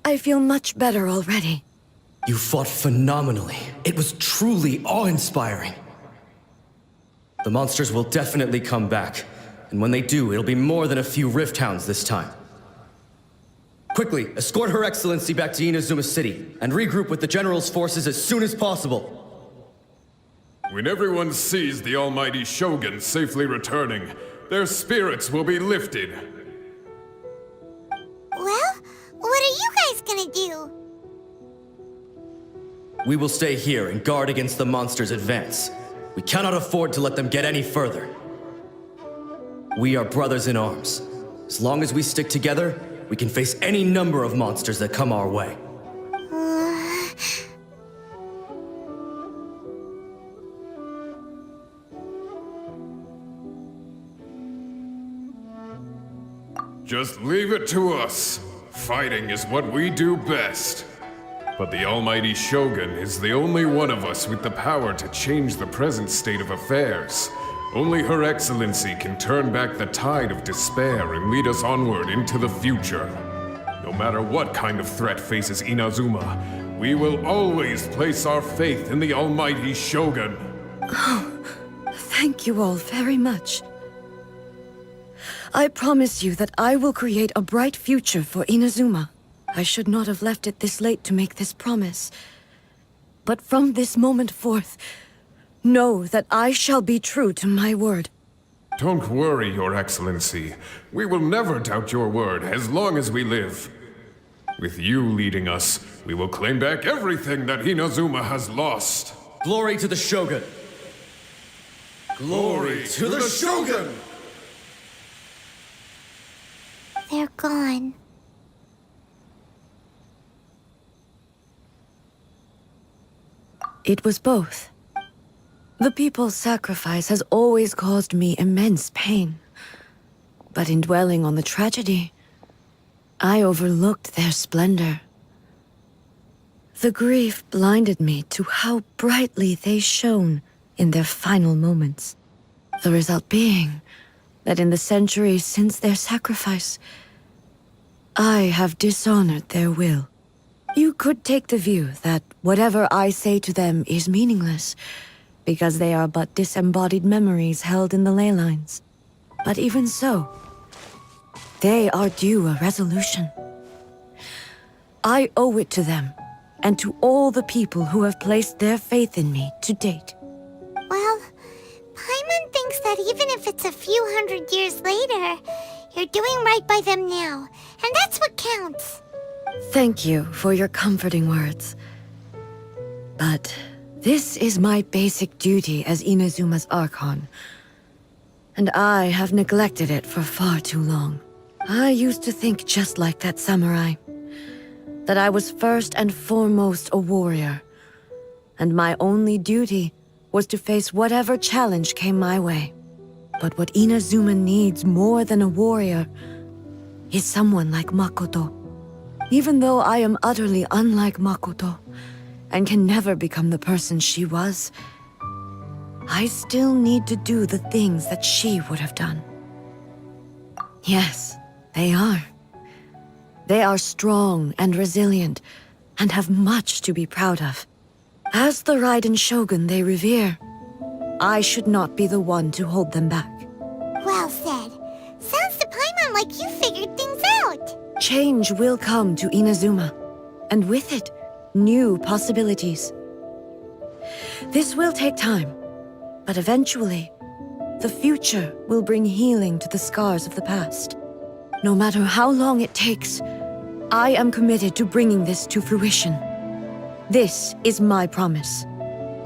Speaker 4: I feel much better already.
Speaker 8: You fought phenomenally. It was truly awe-inspiring. The monsters will definitely come back. And when they do, it'll be more than a few Rift Hounds this time. Quickly, escort Her Excellency back to Inazuma City, and regroup with the General's forces as soon as possible.
Speaker 9: When everyone sees the almighty Shogun safely returning, their spirits will be lifted.
Speaker 2: Well, what are you guys gonna do?
Speaker 8: We will stay here and guard against the monsters' advance. We cannot afford to let them get any further. We are brothers in arms. As long as we stick together, we can face any number of monsters that come our way.
Speaker 9: Just leave it to us. Fighting is what we do best. But the almighty Shogun is the only one of us with the power to change the present state of affairs. Only Her Excellency can turn back the tide of despair and lead us onward into the future. No matter what kind of threat faces Inazuma, we will always place our faith in the almighty Shogun.
Speaker 4: Oh, thank you all very much. I promise you that I will create a bright future for Inazuma. I should not have left it this late to make this promise. But from this moment forth, know that I shall be true to my word.
Speaker 9: Don't worry, Your Excellency. We will never doubt your word as long as we live. With you leading us, we will claim back everything that Inazuma has lost.
Speaker 8: Glory to the Shogun! Glory to the Shogun!
Speaker 2: They're gone.
Speaker 4: It was both. The people's sacrifice has always caused me immense pain. But in dwelling on the tragedy, I overlooked their splendor. The grief blinded me to how brightly they shone in their final moments. The result being that in the centuries since their sacrifice, I have dishonored their will. You could take the view that whatever I say to them is meaningless, because they are but disembodied memories held in the ley lines. But even so, they are due a resolution. I owe it to them, and to all the people who have placed their faith in me to date.
Speaker 2: Well, Paimon thinks that even if it's a few hundred years later, you're doing right by them now, and that's what counts.
Speaker 4: Thank you for your comforting words. But this is my basic duty as Inazuma's Archon, and I have neglected it for far too long. I used to think just like that samurai, that I was first and foremost a warrior, and my only duty was to face whatever challenge came my way. But what Inazuma needs more than a warrior is someone like Makoto. Even though I am utterly unlike Makoto, and can never become the person she was, I still need to do the things that she would have done. Yes, they are. They are strong and resilient, and have much to be proud of. As the Raiden Shogun they revere, I should not be the one to hold them back.
Speaker 2: Well said. Sounds to Paimon like you figured things out.
Speaker 4: Change will come to Inazuma, and with it, new possibilities. This will take time, but eventually, the future will bring healing to the scars of the past. No matter how long it takes, I am committed to bringing this to fruition. This is my promise.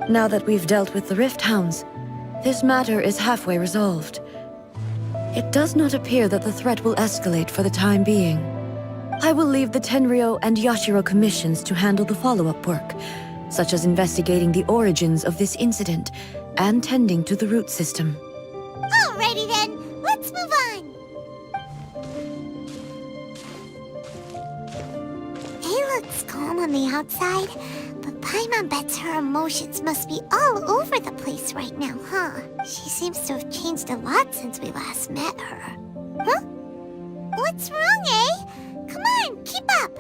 Speaker 4: Now that we've dealt with the Rift Hounds, this matter is halfway resolved. It does not appear that the threat will escalate for the time being. I will leave the Tenryo and Yashiro commissions to handle the follow-up work, such as investigating the origins of this incident and tending to the root system.
Speaker 2: Alrighty then, let's move on. looks calm on the outside, but Paimon bets her emotions must be all over the place right now, huh? She seems to have changed a lot since we last met her. Huh? What's wrong, eh? Come on, keep up!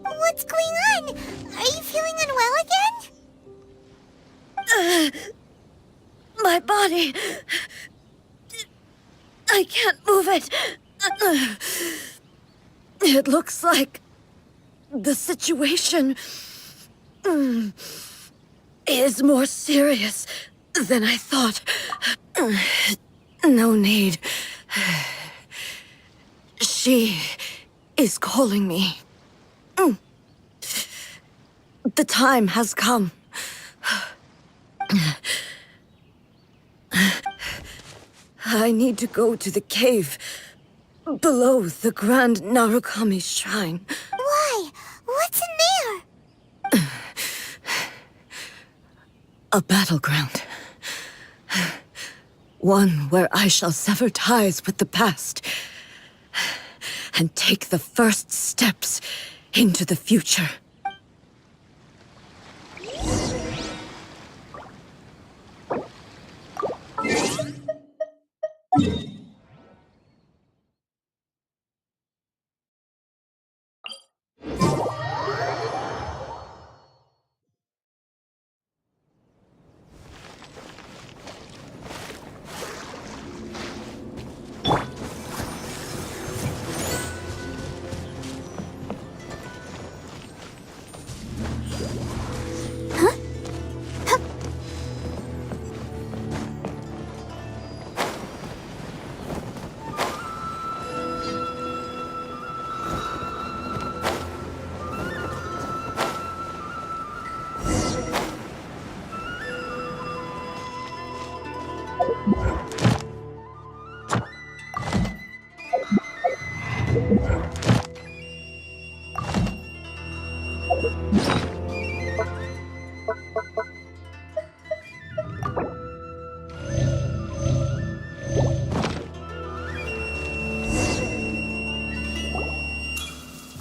Speaker 2: What's going on? Are you feeling unwell again?
Speaker 4: My body... I can't move it. It looks like the situation is more serious than I thought. No need. She is calling me. The time has come. I need to go to the cave below the Grand Narukami Shrine.
Speaker 2: Why? What's in there?
Speaker 4: A battleground. One where I shall sever ties with the past and take the first steps into the future.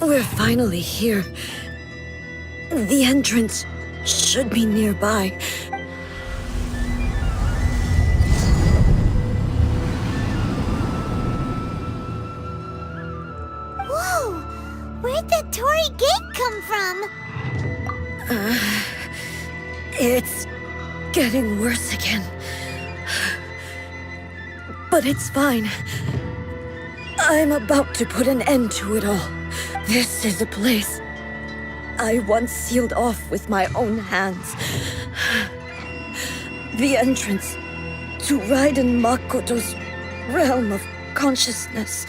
Speaker 4: We're finally here. The entrance should be nearby.
Speaker 2: Whoa! Where'd that Torii gate come from?
Speaker 4: It's getting worse again. But it's fine. I'm about to put an end to it all. This is a place I once sealed off with my own hands. The entrance to Raiden Makoto's realm of consciousness.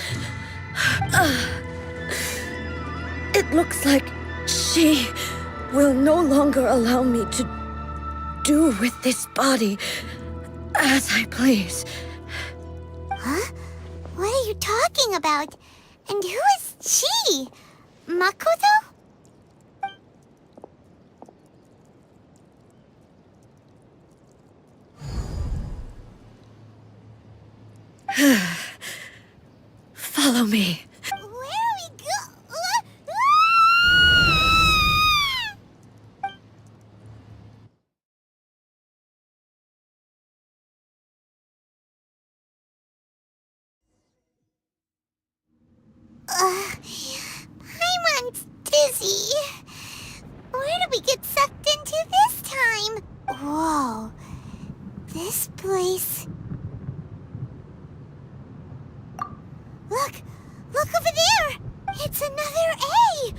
Speaker 4: It looks like she will no longer allow me to do with this body as I please.
Speaker 2: Huh? What are you talking about? And who is she? Makoto?
Speaker 4: Follow me.
Speaker 2: Where are we go? Paimon's dizzy. Where did we get sucked into this time? Whoa. This place... Look! Look over there! It's another A!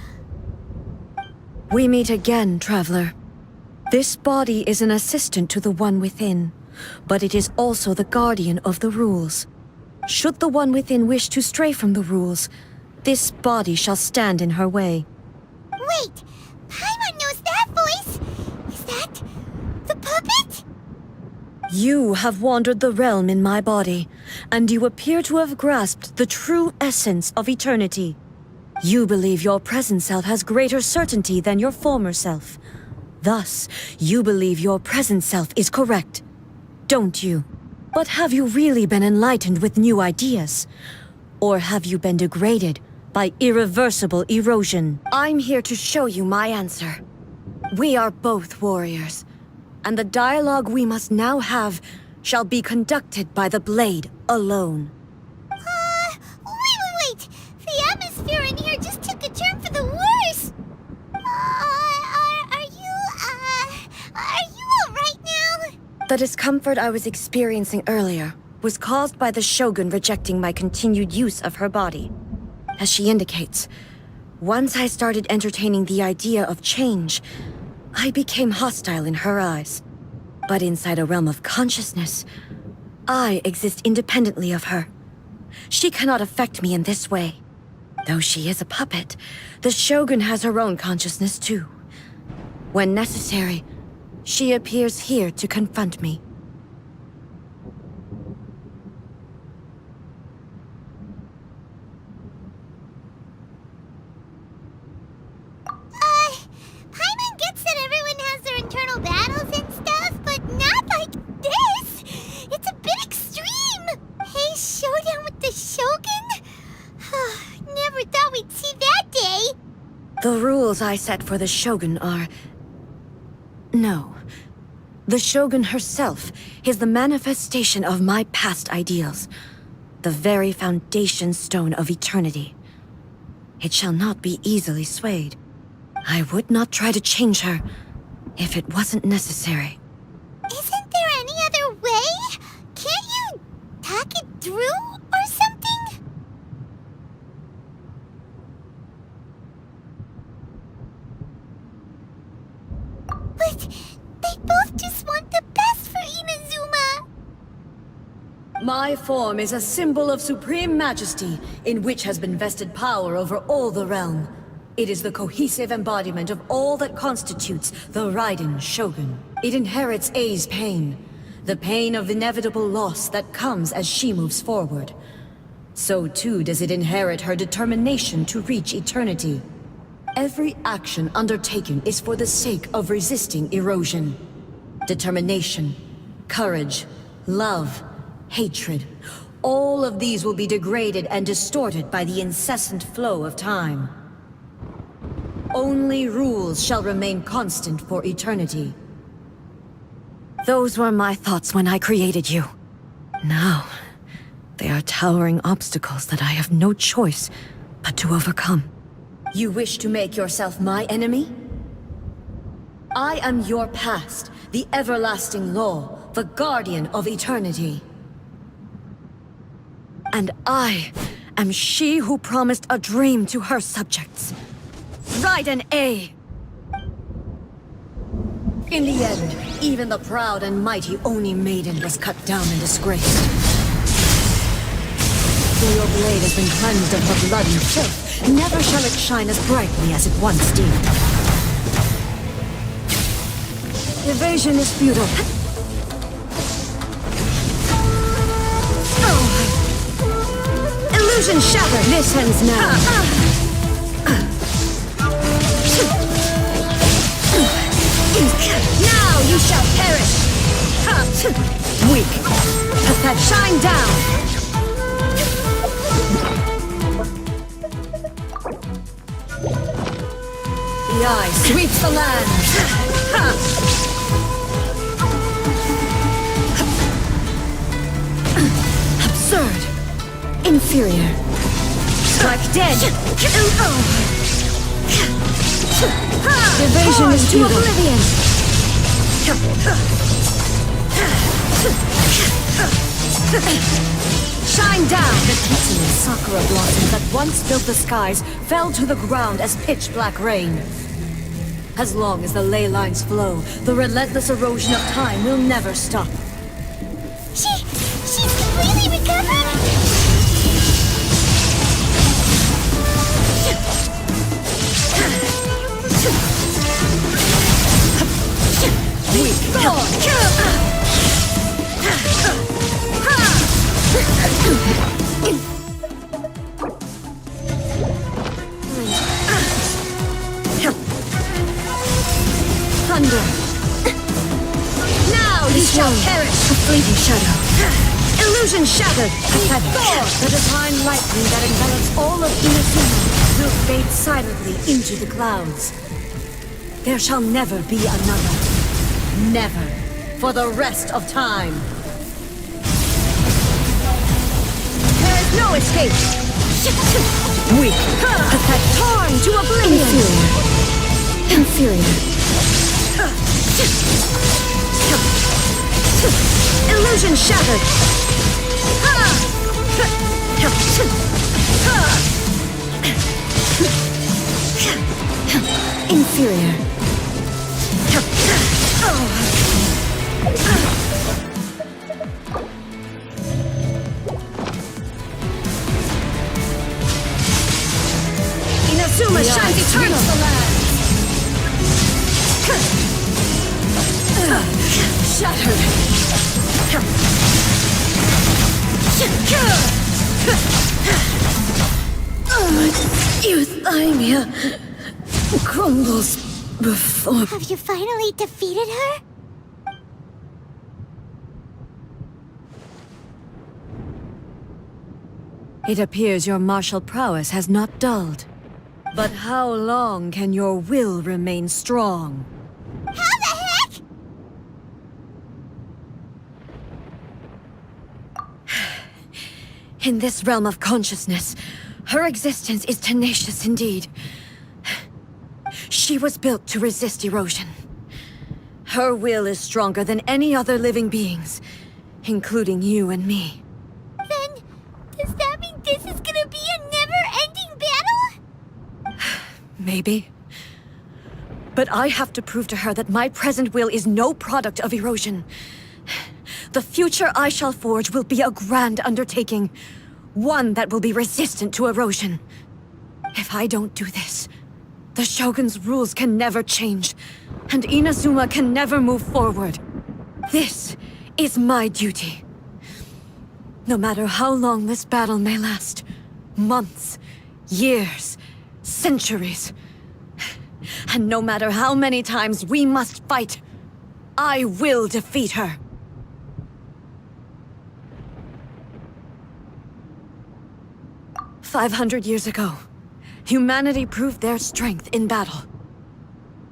Speaker 4: We meet again, traveler. This body is an assistant to the One Within, but it is also the guardian of the rules. Should the One Within wish to stray from the rules, this body shall stand in her way.
Speaker 2: Wait! Paimon knows that voice! Is that... the puppet?
Speaker 4: You have wandered the realm in my body, and you appear to have grasped the true essence of eternity. You believe your present self has greater certainty than your former self. Thus, you believe your present self is correct, don't you? But have you really been enlightened with new ideas? Or have you been degraded by irreversible erosion. I'm here to show you my answer. We are both warriors, and the dialogue we must now have shall be conducted by the blade alone.
Speaker 2: Wait! The atmosphere in here just took a turn for the worse! Are you alright now?
Speaker 4: The discomfort I was experiencing earlier was caused by the Shogun rejecting my continued use of her body. As she indicates, once I started entertaining the idea of change, I became hostile in her eyes. But inside a realm of consciousness, I exist independently of her. She cannot affect me in this way. Though she is a puppet, the Shogun has her own consciousness too. When necessary, she appears here to confront me.
Speaker 2: Paimon gets that everyone has their internal battles and stuff, but not like this! It's a bit extreme! Hey, showdown with the Shogun? Never thought we'd see that day!
Speaker 4: The rules I set for the Shogun are... No. The Shogun herself is the manifestation of my past ideals. The very foundation stone of eternity. It shall not be easily swayed. I would not try to change her if it wasn't necessary.
Speaker 2: Isn't there any other way? Can't you talk it through or something? But they both just want the best for Inazuma.
Speaker 4: My form is a symbol of supreme majesty, in which has been vested power over all the realm. It is the cohesive embodiment of all that constitutes the Raiden Shogun. It inherits Ei's pain, the pain of inevitable loss that comes as she moves forward. So too does it inherit her determination to reach eternity. Every action undertaken is for the sake of resisting erosion. Determination, courage, love, hatred, all of these will be degraded and distorted by the incessant flow of time. Only rules shall remain constant for eternity. Those were my thoughts when I created you. Now, they are towering obstacles that I have no choice but to overcome. You wish to make yourself my enemy? I am your past, the everlasting law, the guardian of eternity. And I am she who promised a dream to her subjects. Raiden A. In the end, even the proud and mighty Oni Maiden was cut down and disgraced. Though your blade has been cleansed of her blood and filth, never shall it shine as brightly as it once did. Evasion is futile. Oh. Illusion shattered! This ends now. Now you shall perish! Weak! Pathetic! Shine down! The eye sweeps the land! Absurd! Inferior! Strike dead! Evasion is to oblivion! Shine down! The tinsel sakura blossoms that once filled the skies fell to the ground as pitch-black rain. As long as the ley lines flow, the relentless erosion of time will never stop.
Speaker 2: She's completely recovered?
Speaker 4: Weak! Thunder! Now you shall perish! A fleeting shadow. Illusion shattered! That the divine lightning that envelops all of Inazuma will fade silently into the clouds. There shall never be another. Never. For the rest of time. There is no escape! Weak. Attack torn to oblivion! Inferior. Illusion shattered! Inferior. Inazuma shines eternal! Shattered! Euthymia crumbles before...
Speaker 2: Have you finally defeated her?
Speaker 4: It appears your martial prowess has not dulled. But how long can your will remain strong?
Speaker 2: How the heck?
Speaker 4: In this realm of consciousness, her existence is tenacious indeed. She was built to resist erosion. Her will is stronger than any other living beings, including you and me.
Speaker 2: Then, does that mean this is gonna be a never-ending battle?
Speaker 4: Maybe. But I have to prove to her that my present will is no product of erosion. The future I shall forge will be a grand undertaking. One that will be resistant to erosion. If I don't do this, the Shogun's rules can never change, and Inazuma can never move forward. This is my duty. No matter how long this battle may last, months, years, centuries, and no matter how many times we must fight, I will defeat her. "500 years ago, humanity proved their strength in battle.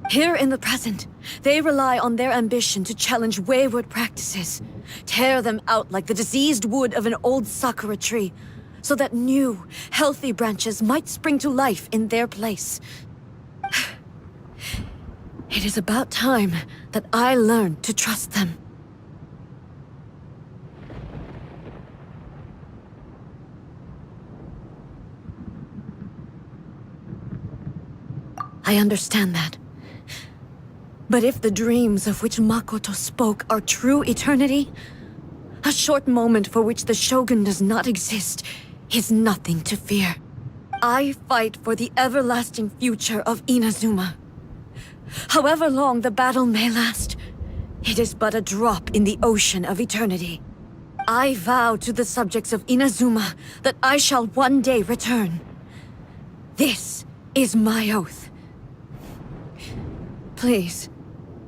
Speaker 4: Here in the present, they rely on their ambition to challenge wayward practices, tear them out like the diseased wood of an old sakura tree, so that new, healthy branches might spring to life in their place. It is about time that I learned to trust them. I understand that. But if the dreams of which Makoto spoke are true eternity, a short moment for which the Shogun does not exist is nothing to fear. I fight for the everlasting future of Inazuma. However long the battle may last, it is but a drop in the ocean of eternity. I vow to the subjects of Inazuma that I shall one day return. This is my oath. Please,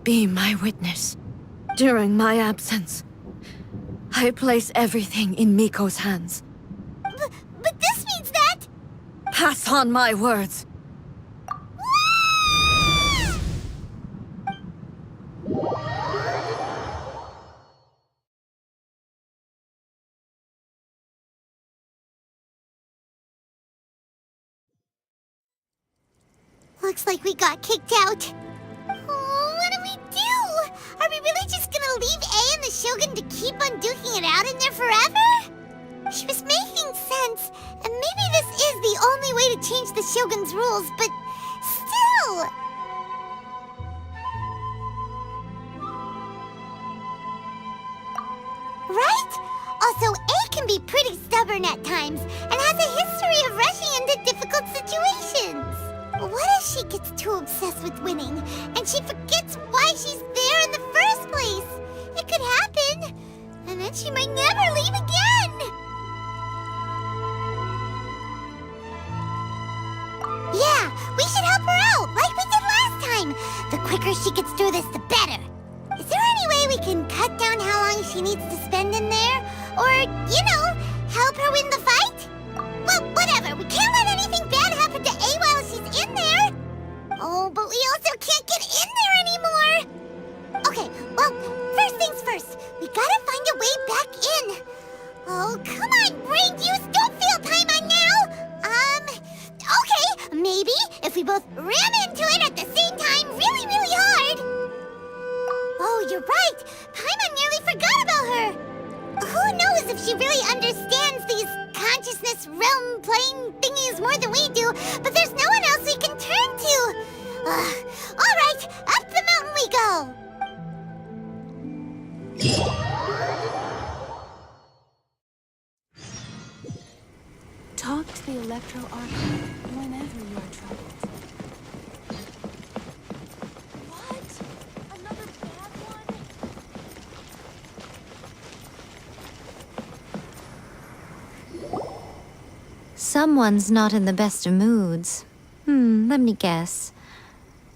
Speaker 4: be my witness. During my absence, I place everything in Miko's hands.
Speaker 2: But this means that...
Speaker 4: Pass on my words.
Speaker 2: Looks like we got kicked out. Oh, what do we do? Are we really just gonna leave A and the Shogun to keep on duking it out in there forever? She was making sense, and maybe this is the only way to change the Shogun's rules, but still... Right? Also, A can be pretty stubborn at times, and has a history of rushing into difficult situations. What if she gets too obsessed with winning, and she forgets why she's there in the first place? It could happen, and then she might never leave again! Yeah, we should help her out, like we did last time! The quicker she gets through this, the better! Is there any way we can cut down how long she needs to spend in there? Or help her win the fight? Well, whatever. We can't let anything bad happen to A while she's in there. Oh, but we also can't get in there anymore. Okay, well, first things first. We gotta find a way back in. Oh, come on, brain juice. Don't feel Paimon now. Okay, maybe if we both ram into it at the same time really, really hard. Oh, you're right. Paimon nearly forgot about her. Who knows if she really understands these consciousness realm plane thingies more than we do, but there's no one else we can turn to. All right, up the mountain we go.
Speaker 10: Talk to the Electro Archive whenever you are troubled. What? Another bad one?
Speaker 4: Someone's not in the best of moods. Let me guess.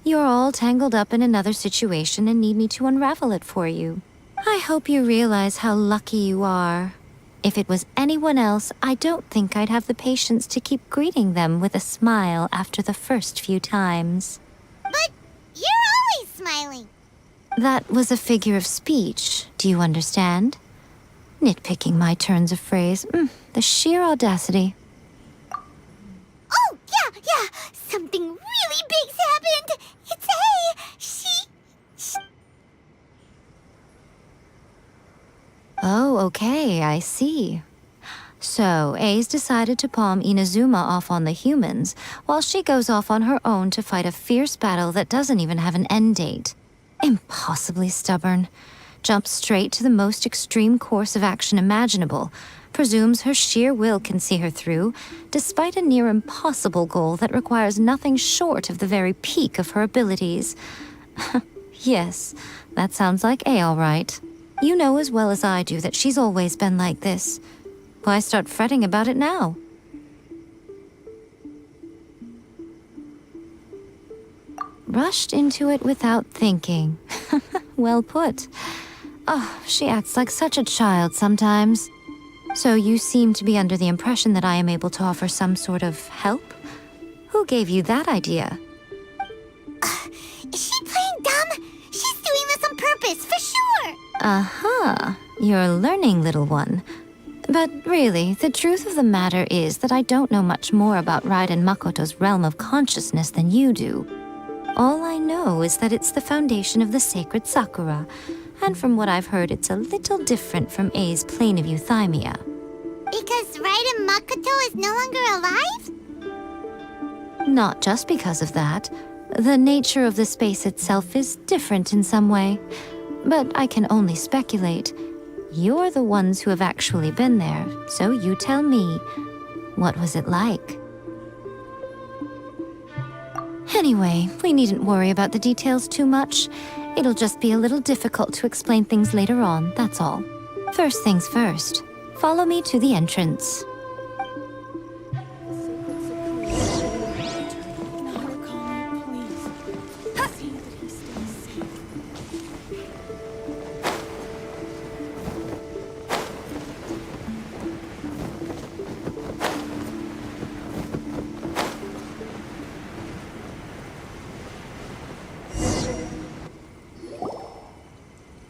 Speaker 4: You're all tangled up in another situation and need me to unravel it for you. I hope you realize how lucky you are. If it was anyone else, I don't think I'd have the patience to keep greeting them with a smile after the first few times.
Speaker 2: But you're always smiling.
Speaker 4: That was a figure of speech, do you understand? Nitpicking my turns of phrase. The sheer audacity.
Speaker 2: Oh, yeah. Something really big's happened. It's A. She...
Speaker 4: Oh, okay, I see. So, A's decided to palm Inazuma off on the humans, while she goes off on her own to fight a fierce battle that doesn't even have an end date. Impossibly stubborn. Jumps straight to the most extreme course of action imaginable, presumes her sheer will can see her through, despite a near impossible goal that requires nothing short of the very peak of her abilities. Yes, that sounds like A all right. You know as well as I do that she's always been like this. Why start fretting about it now? Rushed into it without thinking. Well put. Oh, she acts like such a child sometimes. So you seem to be under the impression that I am able to offer some sort of help? Who gave you that idea?
Speaker 2: Is she playing dumb? She's doing this on purpose, for sure.
Speaker 4: Uh-huh. You're learning, little one. But really, the truth of the matter is that I don't know much more about Raiden Makoto's realm of consciousness than you do. All I know is that it's the foundation of the sacred Sakura, and from what I've heard, it's a little different from A's plane of euthymia.
Speaker 2: Because Raiden Makoto is no longer alive?
Speaker 4: Not just because of that. The nature of the space itself is different in some way. But I can only speculate. You're the ones who have actually been there, so you tell me. What was it like? Anyway, we needn't worry about the details too much. It'll just be a little difficult to explain things later on, that's all. First things first. Follow me to the entrance.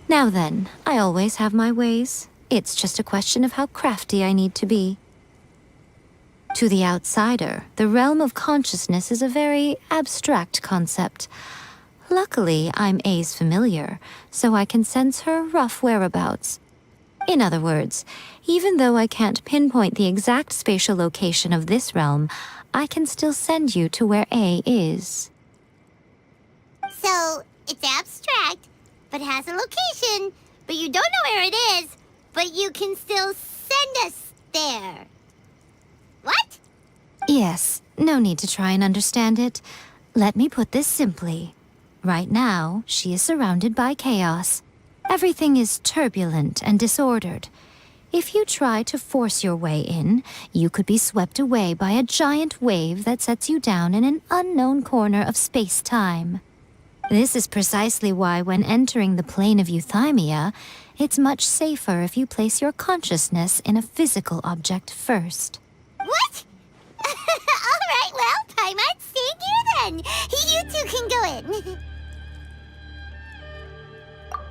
Speaker 4: Now then, I always have my ways. It's just a question of how crafty I need to be. To the outsider, the realm of consciousness is a very abstract concept. Luckily, I'm A's familiar, so I can sense her rough whereabouts. In other words, even though I can't pinpoint the exact spatial location of this realm, I can still send you to where A is.
Speaker 2: So, it's abstract, but has a location, but you don't know where it is, but you can still send us there. What?
Speaker 4: Yes, no need to try and understand it. Let me put this simply. Right now, she is surrounded by chaos. Everything is turbulent and disordered. If you try to force your way in, you could be swept away by a giant wave that sets you down in an unknown corner of space-time. This is precisely why when entering the plane of euthymia,
Speaker 11: It's much safer if you place your consciousness in a physical object first.
Speaker 2: What? Alright, well, Paimon, stay here then. You two can go in.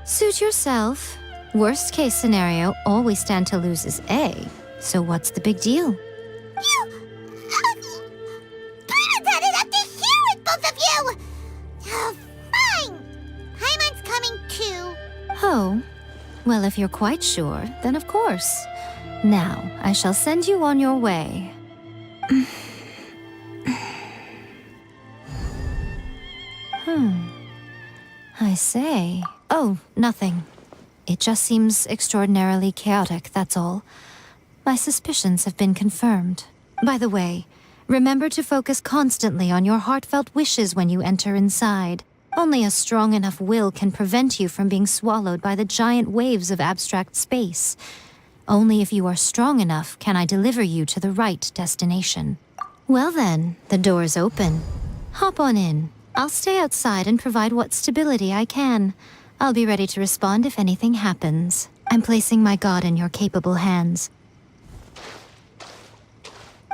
Speaker 11: Suit yourself. Worst case scenario, all we stand to lose is A. So what's the big deal?
Speaker 2: You... Paimon's had it up to here with both of you! Oh, fine! Paimon's coming too.
Speaker 11: Oh, well, if you're quite sure, then of course. Now, I shall send you on your way. I say. Oh, nothing. It just seems extraordinarily chaotic, that's all. My suspicions have been confirmed. By the way, remember to focus constantly on your heartfelt wishes when you enter inside. Only a strong enough will can prevent you from being swallowed by the giant waves of abstract space. Only if you are strong enough can I deliver you to the right destination. Well then, the door's open. Hop on in. I'll stay outside and provide what stability I can. I'll be ready to respond if anything happens. I'm placing my god in your capable hands.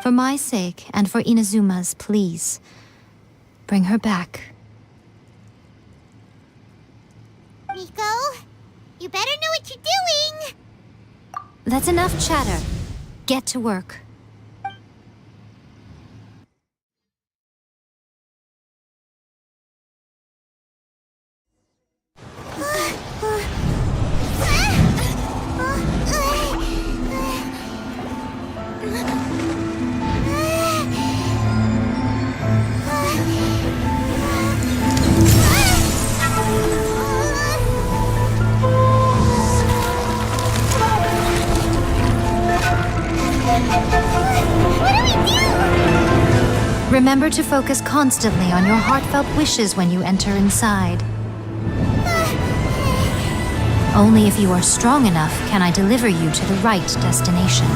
Speaker 11: For my sake, and for Inazuma's, please. Bring her back.
Speaker 2: Miko, you better know what you're doing!
Speaker 11: That's enough chatter. Get to work. Remember to focus constantly on your heartfelt wishes when you enter inside. Only if you are strong enough can I deliver you to the right destination.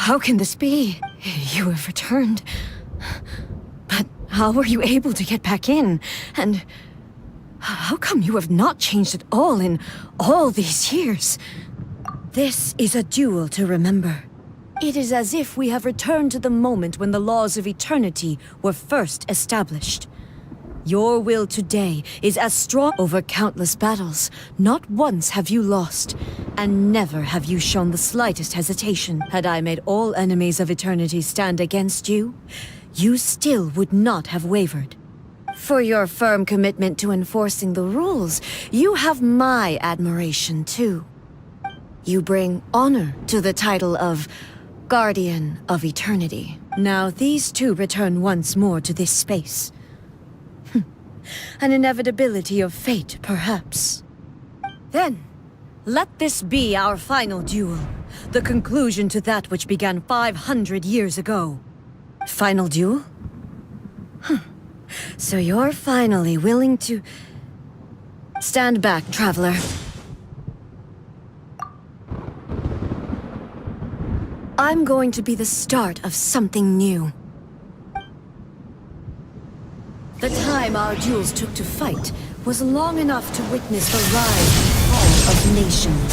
Speaker 4: How can this be? You have returned. But how were you able to get back in? And how come you have not changed at all in all these years? This is a duel to remember. It is as if we have returned to the moment when the laws of eternity were first established. Your will today is as strong over countless battles. Not once have you lost, and never have you shown the slightest hesitation. Had I made all enemies of eternity stand against you, you still would not have wavered. For your firm commitment to enforcing the rules, you have my admiration too. You bring honor to the title of Guardian of Eternity. Now these two return once more to this space. An inevitability of fate, perhaps. Then, let this be our final duel. The conclusion to that which began 500 years ago. Final duel? So you're finally willing to... Stand back, traveler. I'm going to be the start of something new. The time our duels took to fight was long enough to witness the rise and fall of nations.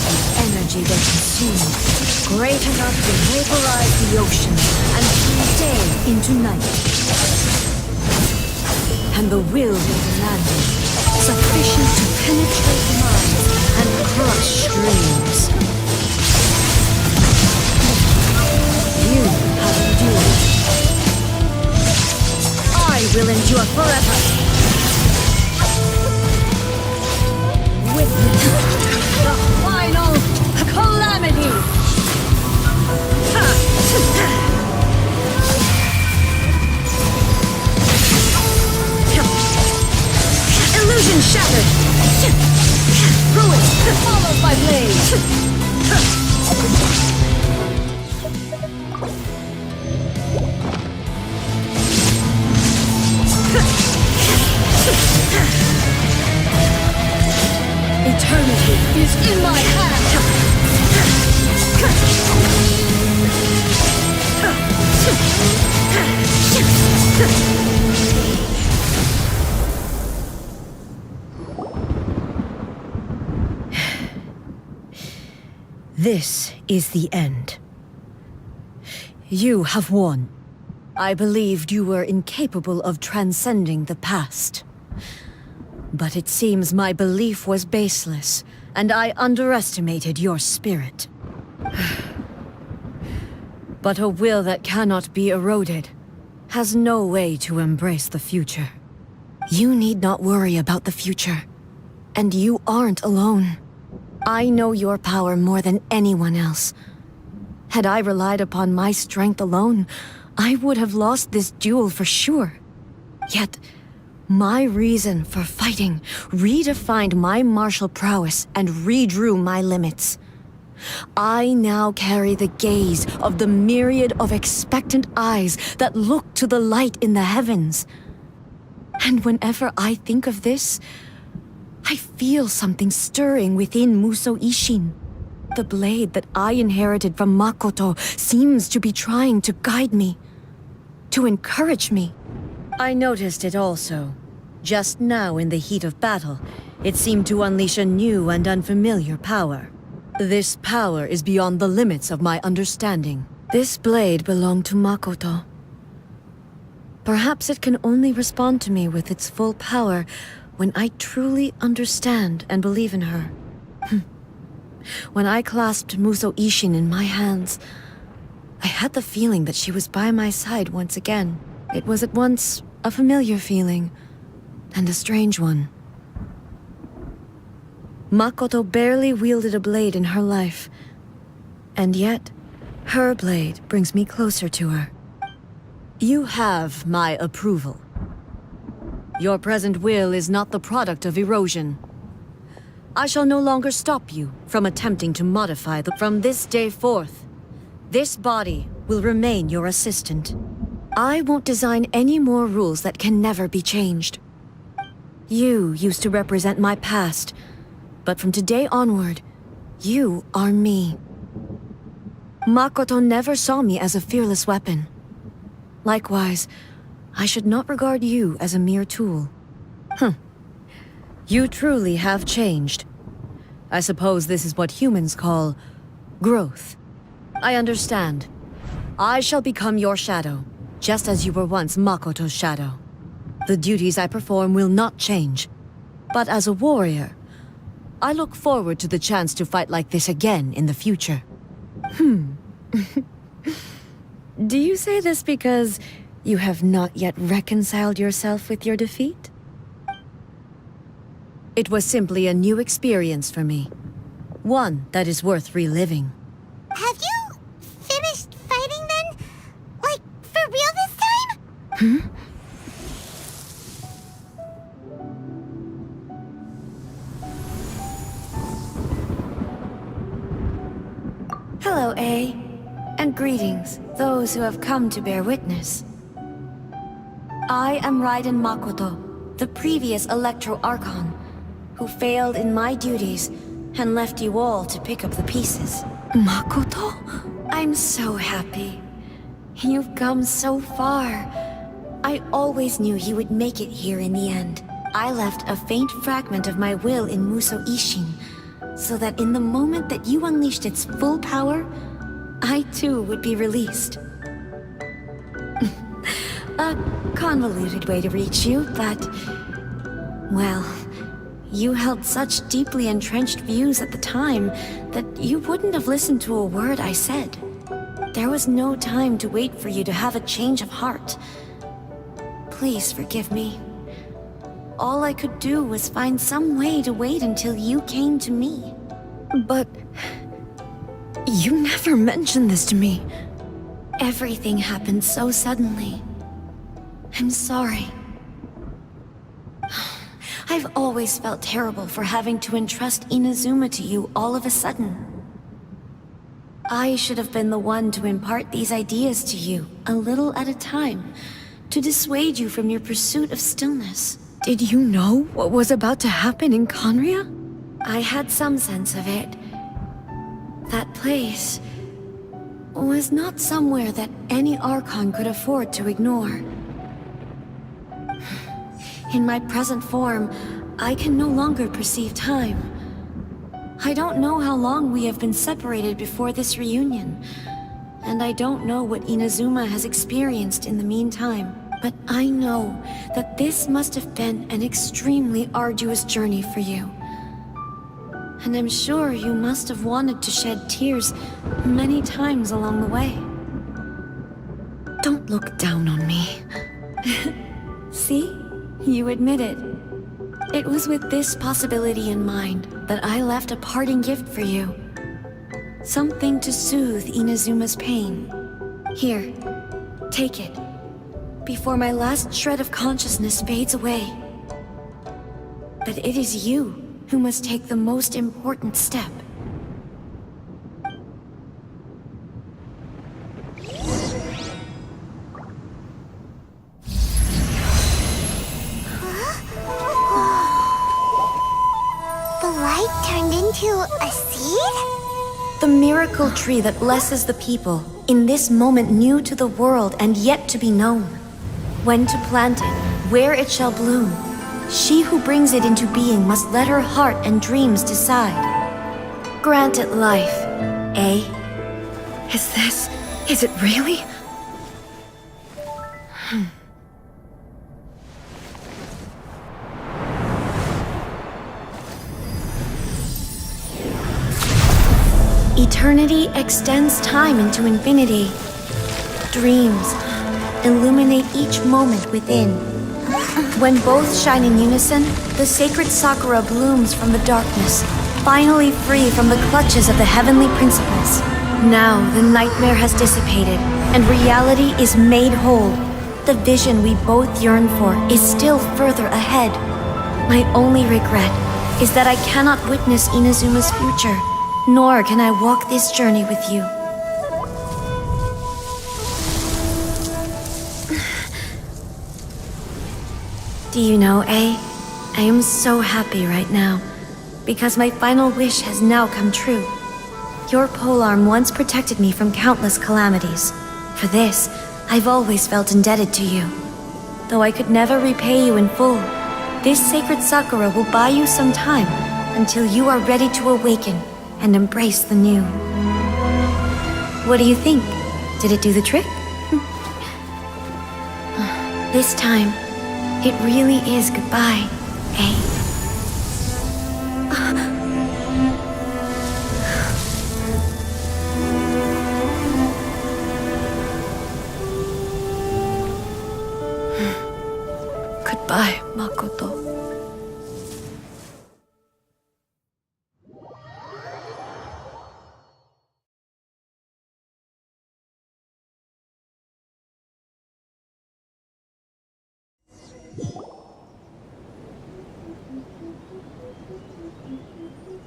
Speaker 4: The energy they consumed, great enough to vaporize the ocean and turn day into night. And the will they demanded, sufficient to penetrate minds and crush dreams. You have endured. I will endure forever. Witness the final calamity. Follow my blade! Eternity is in my hand! This is the end. You have won. I believed you were incapable of transcending the past. But it seems my belief was baseless, and I underestimated your spirit. But a will that cannot be eroded has no way to embrace the future. You need not worry about the future, and you aren't alone. I know your power more than anyone else. Had I relied upon my strength alone, I would have lost this duel for sure. Yet, my reason for fighting redefined my martial prowess and redrew my limits. I now carry the gaze of the myriad of expectant eyes that look to the light in the heavens. And whenever I think of this, I feel something stirring within Muso Ishin. The blade that I inherited from Makoto seems to be trying to guide me, to encourage me. I noticed it also. Just now in the heat of battle, it seemed to unleash a new and unfamiliar power. This power is beyond the limits of my understanding. This blade belonged to Makoto. Perhaps it can only respond to me with its full power when I truly understand and believe in her. When I clasped Muso Ishin in my hands, I had the feeling that she was by my side once again. It was at once a familiar feeling and a strange one. Makoto barely wielded a blade in her life, and yet her blade brings me closer to her. You have my approval. Your present will is not the product of erosion. I shall no longer stop you from attempting to modify From this day forth, this body will remain your assistant. I won't design any more rules that can never be changed. You used to represent my past, but from today onward, you are me. Makoto never saw me as a fearless weapon. Likewise, I should not regard you as a mere tool. You truly have changed. I suppose this is what humans call growth. I understand. I shall become your shadow, just as you were once Makoto's shadow. The duties I perform will not change. But as a warrior, I look forward to the chance to fight like this again in the future. Do you say this because you have not yet reconciled yourself with your defeat? It was simply a new experience for me. One that is worth reliving.
Speaker 2: Have you finished fighting then? Like, for real this time?
Speaker 4: Hello, A. And greetings, those who have come to bear witness. I am Raiden Makoto, the previous Electro Archon, who failed in my duties and left you all to pick up the pieces. Makoto? I'm so happy. You've come so far. I always knew you would make it here in the end. I left a faint fragment of my will in Muso Ishin, so that in the moment that you unleashed its full power, I too would be released. A convoluted way to reach you, but... well, you held such deeply entrenched views at the time that you wouldn't have listened to a word I said. There was no time to wait for you to have a change of heart. Please forgive me. All I could do was find some way to wait until you came to me. But... you never mentioned this to me. Everything happened so suddenly. I'm sorry. I've always felt terrible for having to entrust Inazuma to you all of a sudden. I should have been the one to impart these ideas to you, a little at a time, to dissuade you from your pursuit of stillness.
Speaker 12: Did you know what was about to happen in Conria?
Speaker 4: I had some sense of it. That place was not somewhere that any Archon could afford to ignore. In my present form, I can no longer perceive time. I don't know how long we have been separated before this reunion, and I don't know what Inazuma has experienced in the meantime, but I know that this must have been an extremely arduous journey for you. And I'm sure you must have wanted to shed tears many times along the way.
Speaker 12: Don't look down on me.
Speaker 4: See? You admit it. It was with this possibility in mind that I left a parting gift for you. Something to soothe Inazuma's pain. Here, take it. Before my last shred of consciousness fades away. But it is you who must take the most important step.
Speaker 2: The light turned into a seed?
Speaker 4: The miracle tree that blesses the people, in this moment new to the world and yet to be known. When to plant it, where it shall bloom. She who brings it into being must let her heart and dreams decide. Grant it life, eh?
Speaker 12: Is it really?
Speaker 4: Eternity extends time into infinity. Dreams illuminate each moment within. When both shine in unison, the sacred Sakura blooms from the darkness, finally free from the clutches of the heavenly principles. Now the nightmare has dissipated, and reality is made whole. The vision we both yearn for is still further ahead. My only regret is that I cannot witness Inazuma's future, nor can I walk this journey with you. Do you know, I am so happy right now, because my final wish has now come true. Your polearm once protected me from countless calamities. For this, I've always felt indebted to you. Though I could never repay you in full, this sacred Sakura will buy you some time until you are ready to awaken and embrace the new. What do you think? Did it do the trick? This time, it really is goodbye, eh?
Speaker 12: Goodbye, Makoto.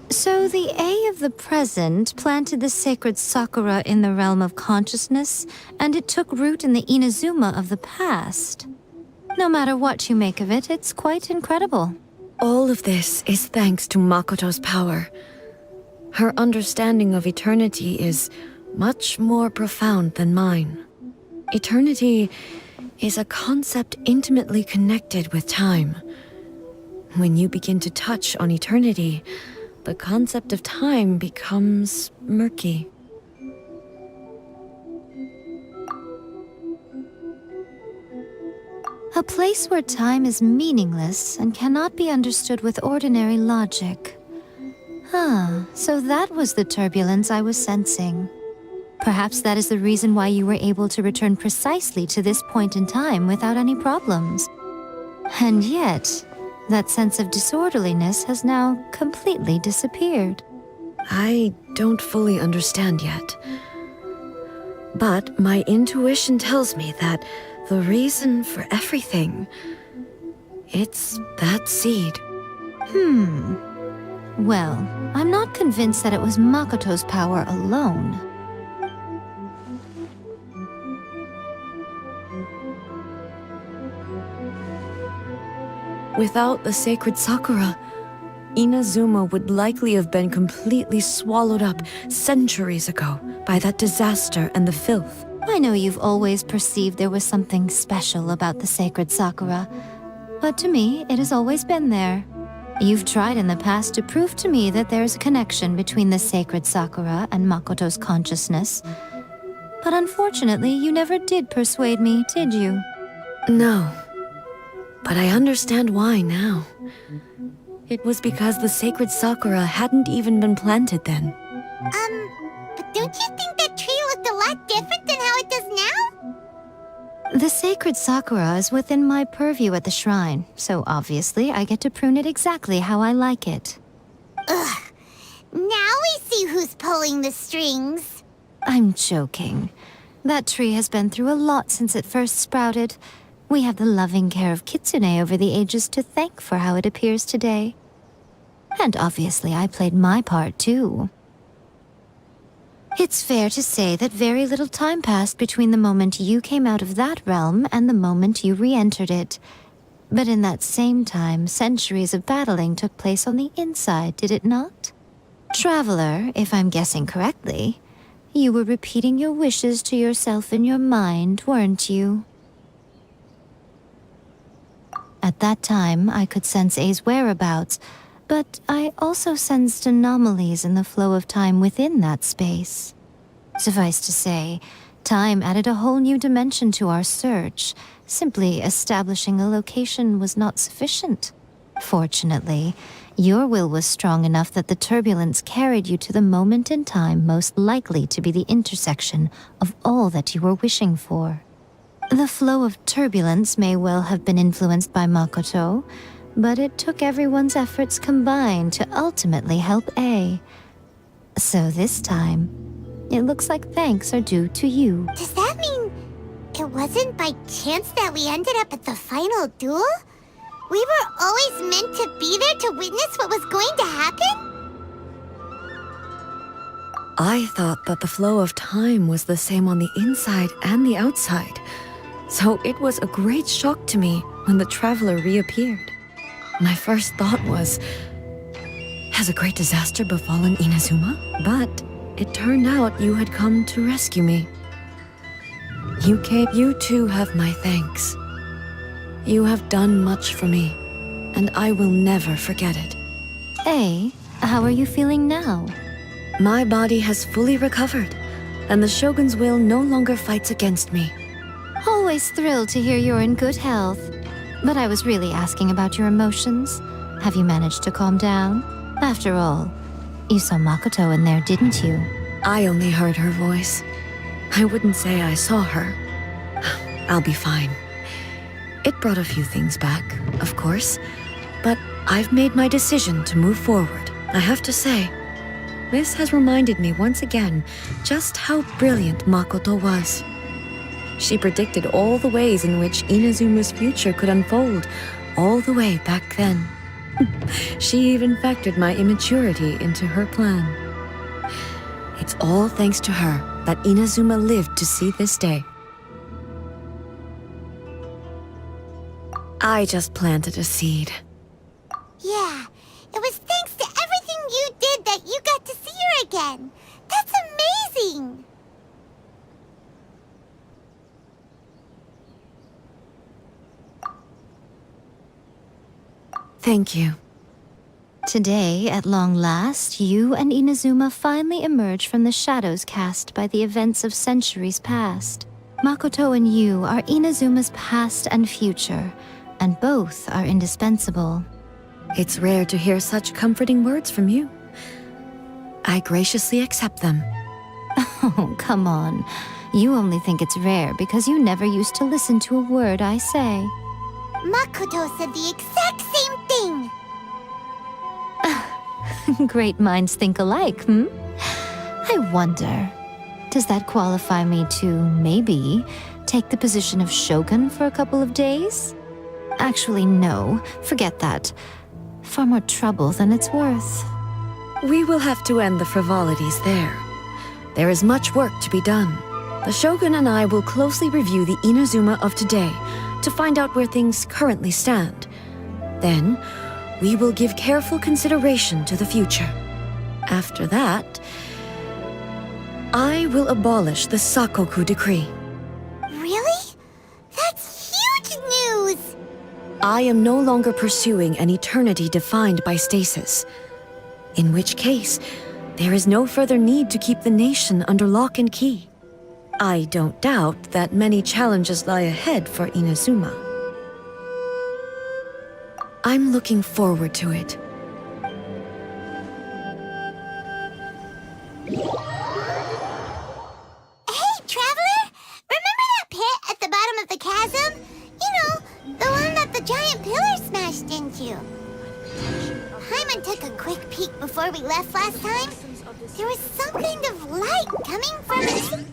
Speaker 11: So the A of the present planted the sacred Sakura in the realm of consciousness, and it took root in the Inazuma of the past. No matter what you make of it, it's quite incredible.
Speaker 12: All of this is thanks to Makoto's power. Her understanding of eternity is much more profound than mine. Eternity is a concept intimately connected with time. When you begin to touch on eternity, the concept of time becomes murky.
Speaker 11: A place where time is meaningless and cannot be understood with ordinary logic. So that was the turbulence I was sensing. Perhaps that is the reason why you were able to return precisely to this point in time without any problems. And yet, that sense of disorderliness has now completely disappeared.
Speaker 12: I don't fully understand yet. But my intuition tells me that the reason for everything, it's that seed.
Speaker 11: Well, I'm not convinced that it was Makoto's power alone.
Speaker 12: Without the sacred Sakura, Inazuma would likely have been completely swallowed up centuries ago by that disaster and the filth.
Speaker 11: I know you've always perceived there was something special about the sacred Sakura, but to me, it has always been there. You've tried in the past to prove to me that there's a connection between the sacred Sakura and Makoto's consciousness, but unfortunately, you never did persuade me, did you?
Speaker 12: No, but I understand why now. It was because the sacred Sakura hadn't even been planted then.
Speaker 2: But don't you think that tree looked a lot different than how it does now?
Speaker 11: The sacred Sakura is within my purview at the shrine, so obviously I get to prune it exactly how I like it.
Speaker 2: Ugh. Now we see who's pulling the strings.
Speaker 11: I'm joking. That tree has been through a lot since it first sprouted. We have the loving care of Kitsune over the ages to thank for how it appears today. And obviously I played my part too. It's fair to say that very little time passed between the moment you came out of that realm and the moment you re-entered it. But in that same time, centuries of battling took place on the inside, did it not? Traveler, if I'm guessing correctly, you were repeating your wishes to yourself in your mind, weren't you? At that time, I could sense A's whereabouts, but I also sensed anomalies in the flow of time within that space. Suffice to say, time added a whole new dimension to our search. Simply establishing a location was not sufficient. Fortunately, your will was strong enough that the turbulence carried you to the moment in time most likely to be the intersection of all that you were wishing for. The flow of turbulence may well have been influenced by Makoto, but it took everyone's efforts combined to ultimately help A. So this time, it looks like thanks are due to you.
Speaker 2: Does that mean it wasn't by chance that we ended up at the final duel? We were always meant to be there to witness what was going to happen?
Speaker 12: I thought that the flow of time was the same on the inside and the outside, so it was a great shock to me when the traveler reappeared. My first thought was, has a great disaster befallen Inazuma? But it turned out you had come to rescue me. You too have my thanks. You have done much for me, and I will never forget it.
Speaker 11: A, how are you feeling now?
Speaker 12: My body has fully recovered, and the Shogun's will no longer fights against me.
Speaker 11: Always thrilled to hear you're in good health. But I was really asking about your emotions. Have you managed to calm down? After all, you saw Makoto in there, didn't you?
Speaker 12: I only heard her voice. I wouldn't say I saw her. I'll be fine. It brought a few things back, of course, but I've made my decision to move forward. I have to say, this has reminded me once again just how brilliant Makoto was. She predicted all the ways in which Inazuma's future could unfold, all the way back then. She even factored my immaturity into her plan. It's all thanks to her that Inazuma lived to see this day. I just planted a seed.
Speaker 2: Yeah, it was thanks to everything you did that you got to see her again. That's amazing!
Speaker 12: Thank you.
Speaker 11: Today, at long last, you and Inazuma finally emerge from the shadows cast by the events of centuries past. Makoto and you are Inazuma's past and future, and both are indispensable.
Speaker 12: It's rare to hear such comforting words from you. I graciously accept them.
Speaker 11: Oh, come on. You only think it's rare because you never used to listen to a word I say.
Speaker 2: Makoto said the exact same thing!
Speaker 11: Great minds think alike, hmm? I wonder, does that qualify me to, maybe, take the position of Shogun for a couple of days? Actually, no, forget that. Far more trouble than it's worth.
Speaker 12: We will have to end the frivolities there. There is much work to be done. The Shogun and I will closely review the Inazuma of today to find out where things currently stand. Then, we will give careful consideration to the future. After that, I will abolish the Sakoku decree.
Speaker 2: Really? That's huge news!
Speaker 12: I am no longer pursuing an eternity defined by stasis. In which case, there is no further need to keep the nation under lock and key. I don't doubt that many challenges lie ahead for Inazuma. I'm looking forward to it.
Speaker 2: Hey, Traveler! Remember that pit at the bottom of the chasm? You know, the one that the giant pillar smashed into. Hyman took a quick peek before we left last time. There was some kind of light coming from it.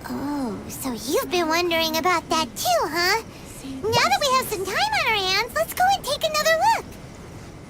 Speaker 2: Oh, so you've been wondering about that too, huh? Now that we have some time on our hands, let's go and take another look.